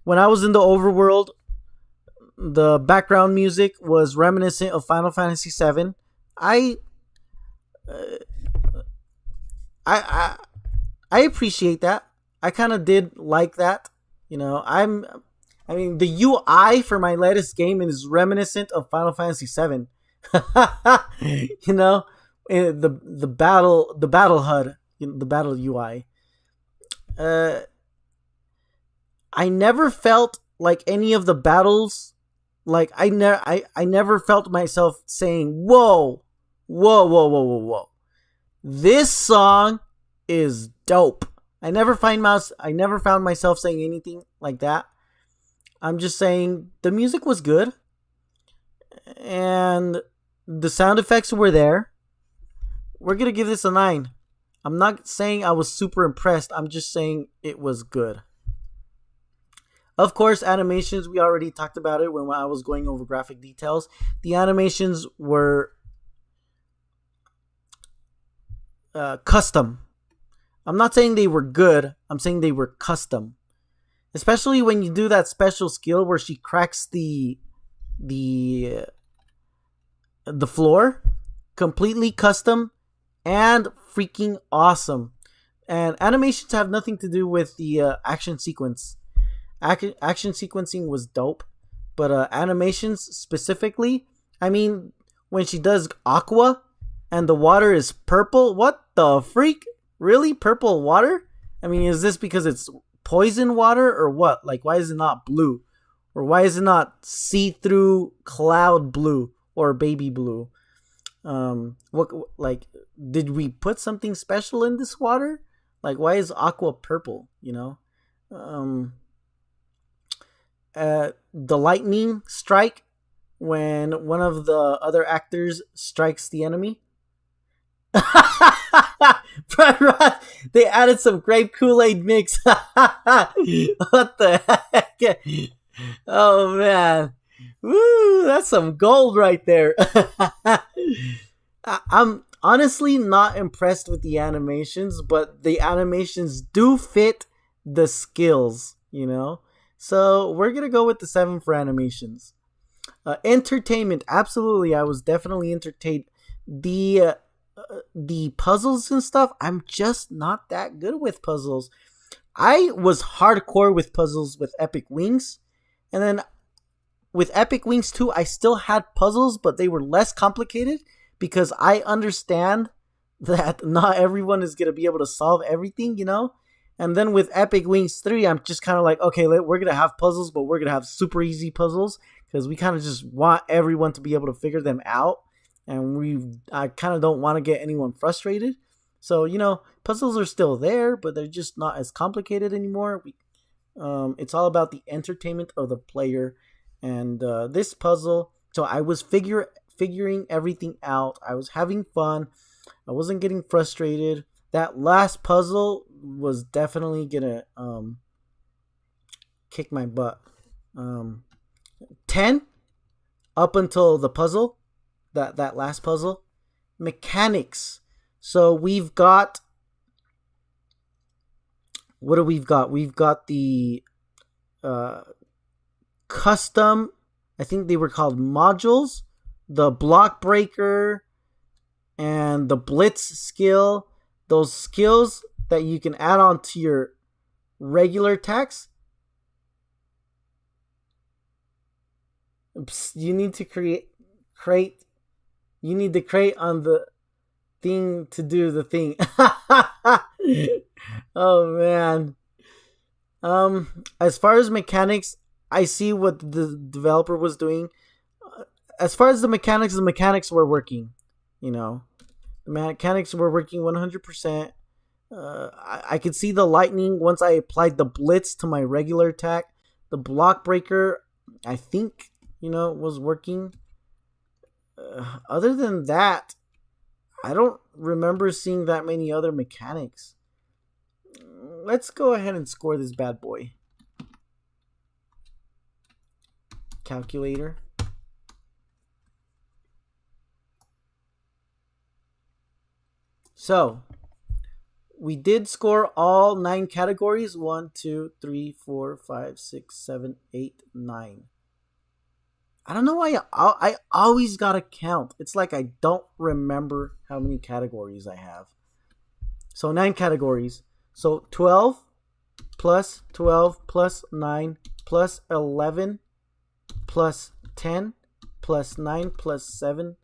when I was in the overworld, the background music was reminiscent of Final Fantasy VII. I I I appreciate that. I kind of did like that. I mean, the UI for my latest game is reminiscent of Final Fantasy VII. The battle HUD, the battle UI. I never felt like any of the battles. Like I never felt myself saying, "Whoa, whoa, whoa, whoa, whoa, whoa! This song is dope." I never found myself saying anything like that. I'm just saying the music was good, and the sound effects were there. We're gonna give this a 9. I'm not saying I was super impressed. I'm just saying it was good. Of course, animations, we already talked about it when I was going over graphic details. The animations were custom. I'm not saying they were good. I'm saying they were custom. Especially when you do that special skill where she cracks the floor. Completely custom and freaking awesome. And animations have nothing to do with the action sequence. Action sequencing was dope, but animations specifically, I mean, when she does aqua and the water is purple, what the freak? Really? Purple water? I mean, is this because it's poison water or what? Like, why is it not blue? Or why is it not see-through cloud blue or baby blue? Did we put something special in this water? Like, why is aqua purple? The lightning strike when one of the other actors strikes the enemy. They added some grape Kool-Aid mix. What the heck? Oh man. Woo, that's some gold right there. I'm honestly not impressed with the animations, but the animations do fit the skills, So we're going to go with the 7 for animations. Entertainment, absolutely. I was definitely entertained. The puzzles and stuff, I'm just not that good with puzzles. I was hardcore with puzzles with Epic Wings. And then with Epic Wings 2, I still had puzzles, but they were less complicated because I understand that not everyone is going to be able to solve everything, And then with Epic Wings 3, I'm just kind of like, okay, we're going to have puzzles, but we're going to have super easy puzzles because we kind of just want everyone to be able to figure them out. And I kind of don't want to get anyone frustrated. So, puzzles are still there, but they're just not as complicated anymore. It's all about the entertainment of the player, and this puzzle. So I was figuring everything out. I was having fun. I wasn't getting frustrated. That last puzzle was definitely gonna kick my butt. 10 up until the puzzle, that last puzzle. Mechanics. So we've got, what do we've got? We've got the uh, custom, I think they were called modules, the block breaker, and the blitz skill. Those skills that you can add on to your regular attacks. You need to create. You need to create on the thing to do the thing. Oh man. As far as mechanics, I see what the developer was doing. As far as the mechanics were working. You know, the mechanics were working 100%. I could see the lightning once I applied the blitz to my regular attack. The block breaker, I think, was working. Other than that, I don't remember seeing that many other mechanics. Let's go ahead and score this bad boy. Calculator. So, we did score all 9 categories. 1, 2, 3, 4, 5, 6, 7, 8, 9. I don't know why I always gotta count. It's like I don't remember how many categories I have. So 9 categories. So 12 plus 12 plus 9 plus 11 plus 10 plus 9 plus 7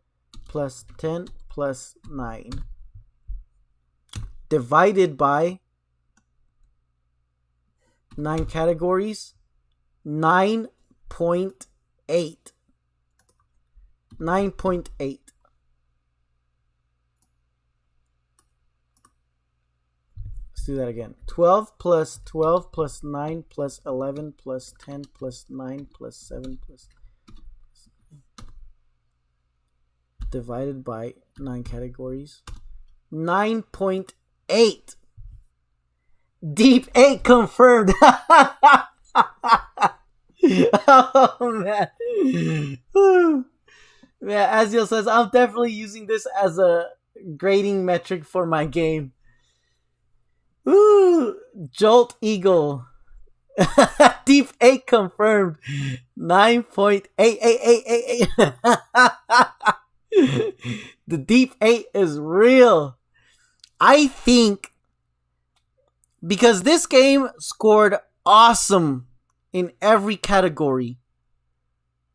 plus 10 plus 9. Divided by 9 categories. 9.8. 9.8. Let's do that again. 12 plus 12 plus 9 plus 11 plus 10 plus 9 plus 7 plus divided by 9 categories. 9.8. Deep 8 confirmed. Oh man. Yeah, Aziel says, I'm definitely using this as a grading metric for my game. Ooh, Jolt Eagle. Deep 8 confirmed. 9.888888. The Deep 8 is real. I think because this game scored awesome in every category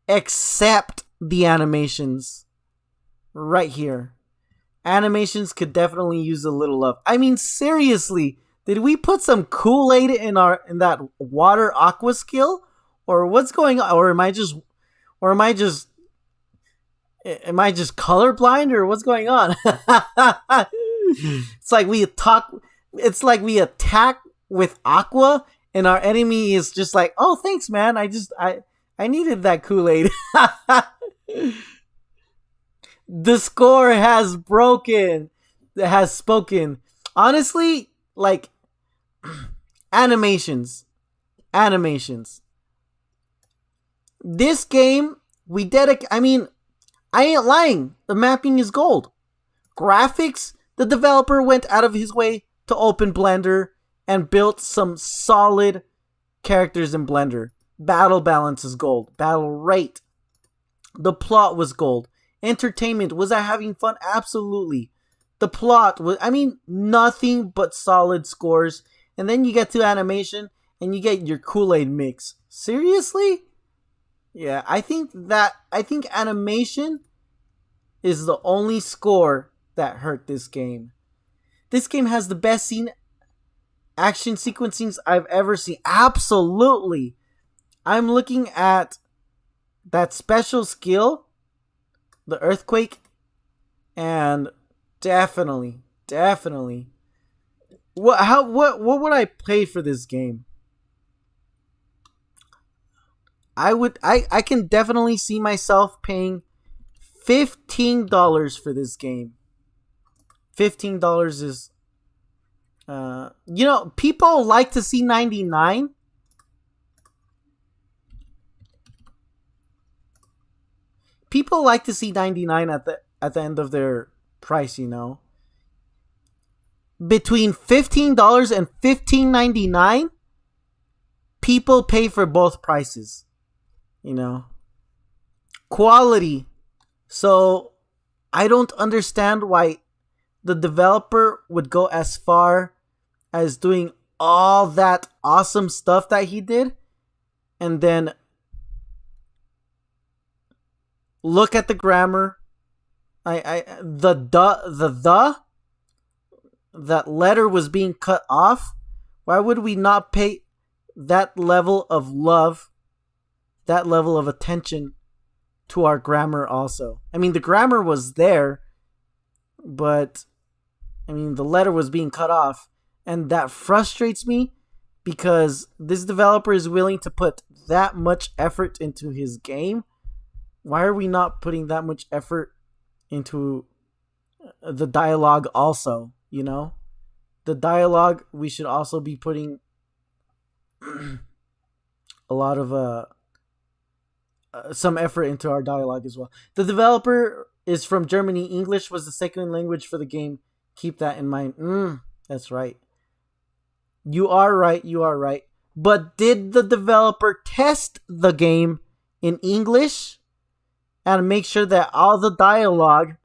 except the animations. Right here. Animations could definitely use a little love. I mean, seriously, did we put some Kool-Aid in that water aqua skill? Or what's going on? Or am I just colorblind, or what's going on? It's like we attack with aqua and our enemy is just like, "Oh, thanks, man. I needed that Kool-Aid." The score has spoken. Honestly, like animations. This game, I mean, I ain't lying. The mapping is gold. Graphics, the developer went out of his way to open Blender and built some solid characters in Blender. Battle balance is gold. Battle rate. The plot was gold. Entertainment, was I having fun? Absolutely. The plot was, nothing but solid scores. And then you get to animation and you get your Kool-Aid mix. Seriously? Yeah, I think animation is the only score that hurt this game. This game has the best action sequencings I've ever seen. Absolutely. I'm looking at that special skill, the earthquake, and definitely. What would I pay for this game? I can definitely see myself paying $15 for this game. $15 is people like to see 99. People like to see 99 at the end of their price, Between $15 and $15.99, people pay for both prices, Quality. So I don't understand why the developer would go as far as doing all that awesome stuff that he did, and then look at the grammar. That letter was being cut off. Why would we not pay that level of love, that level of attention to our grammar also? I mean, the grammar was there, but the letter was being cut off, and that frustrates me because this developer is willing to put that much effort into his game. Why are we not putting that much effort into the dialogue also, The dialogue, we should also be putting a lot of some effort into our dialogue as well. The developer is from Germany. English was the second language for the game. Keep that in mind. That's right. You are right. But did the developer test the game in English and make sure that all the dialogue,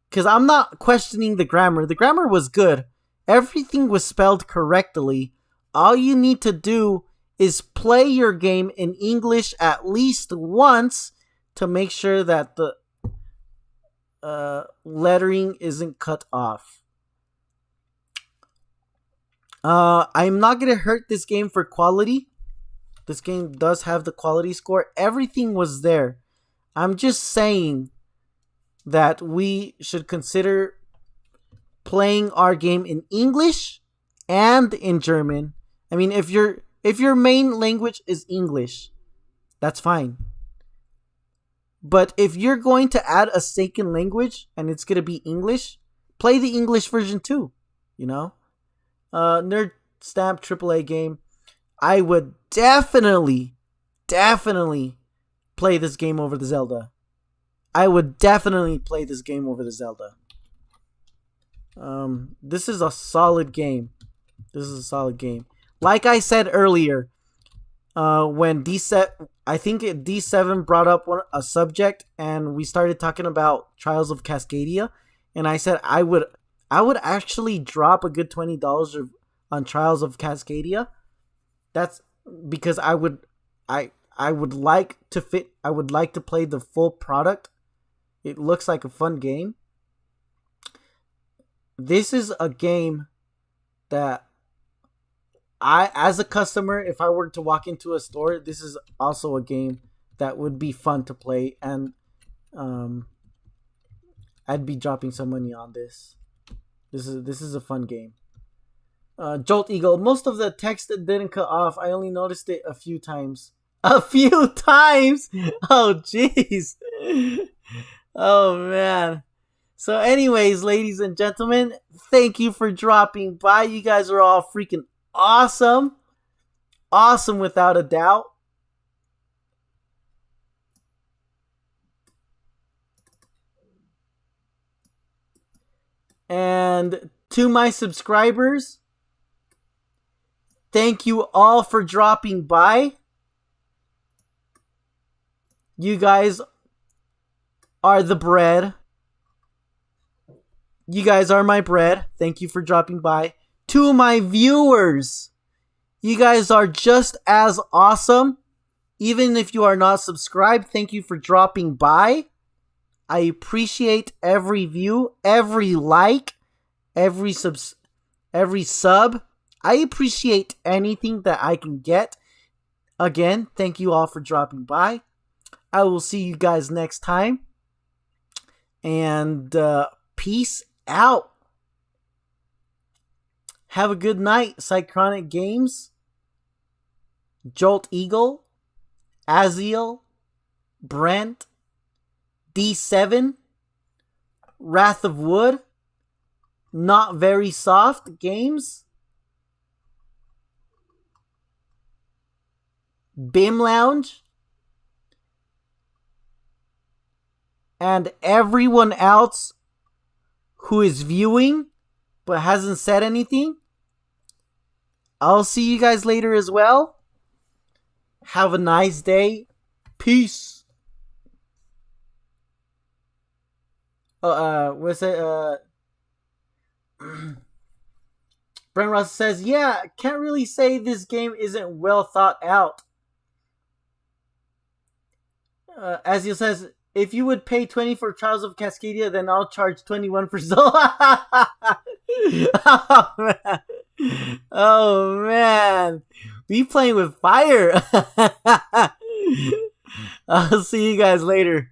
because I'm not questioning the grammar. The grammar was good. Everything was spelled correctly. All you need to do is play your game in English at least once to make sure that the lettering isn't cut off. I'm not going to hurt this game for quality. This game does have the quality score. Everything was there. I'm just saying that we should consider playing our game in English and in German. I mean, if your main language is English, that's fine. But if you're going to add a second language and it's going to be English, play the English version too, Nerd Stamp AAA game. I would definitely play this game over the Zelda. I would definitely play this game over the Zelda. This is a solid game. Like I said earlier, when D7 brought up a subject and we started talking about Trials of Cascadia, and I said I would actually drop a good $20 on Trials of Cascadia. That's because I would like to play the full product. It looks like a fun game. This is a game that as a customer, if I were to walk into a store, this is also a game that would be fun to play, and I'd be dropping some money on this. This is a fun game. Jolt Eagle. Most of the text didn't cut off. I only noticed it a few times. A few times? Oh, jeez. Oh, man. So anyways, ladies and gentlemen, thank you for dropping by. You guys are all freaking awesome. Awesome without a doubt. And to my subscribers, thank you all for dropping by. You guys are the bread. You guys are my bread. Thank you for dropping by. To my viewers, you guys are just as awesome. Even if you are not subscribed, thank you for dropping by. I appreciate every view, every like, every sub. I appreciate anything that I can get. Again, thank you all for dropping by. I will see you guys next time. And peace out. Have a good night, Cychronic Games, Jolt Eagle, Aziel, Brent, D7, Wrath of Wood, Not Very Soft Games, BIM Lounge, and everyone else who is viewing but hasn't said anything. I'll see you guys later as well. Have a nice day. Peace. What's it? Brent Ross says, yeah, can't really say this game isn't well thought out. As he says, if you would pay 20 for Trials of Cascadia, then I'll charge 21 for Zola. Oh, man. Oh, man. We playing with fire. I'll see you guys later.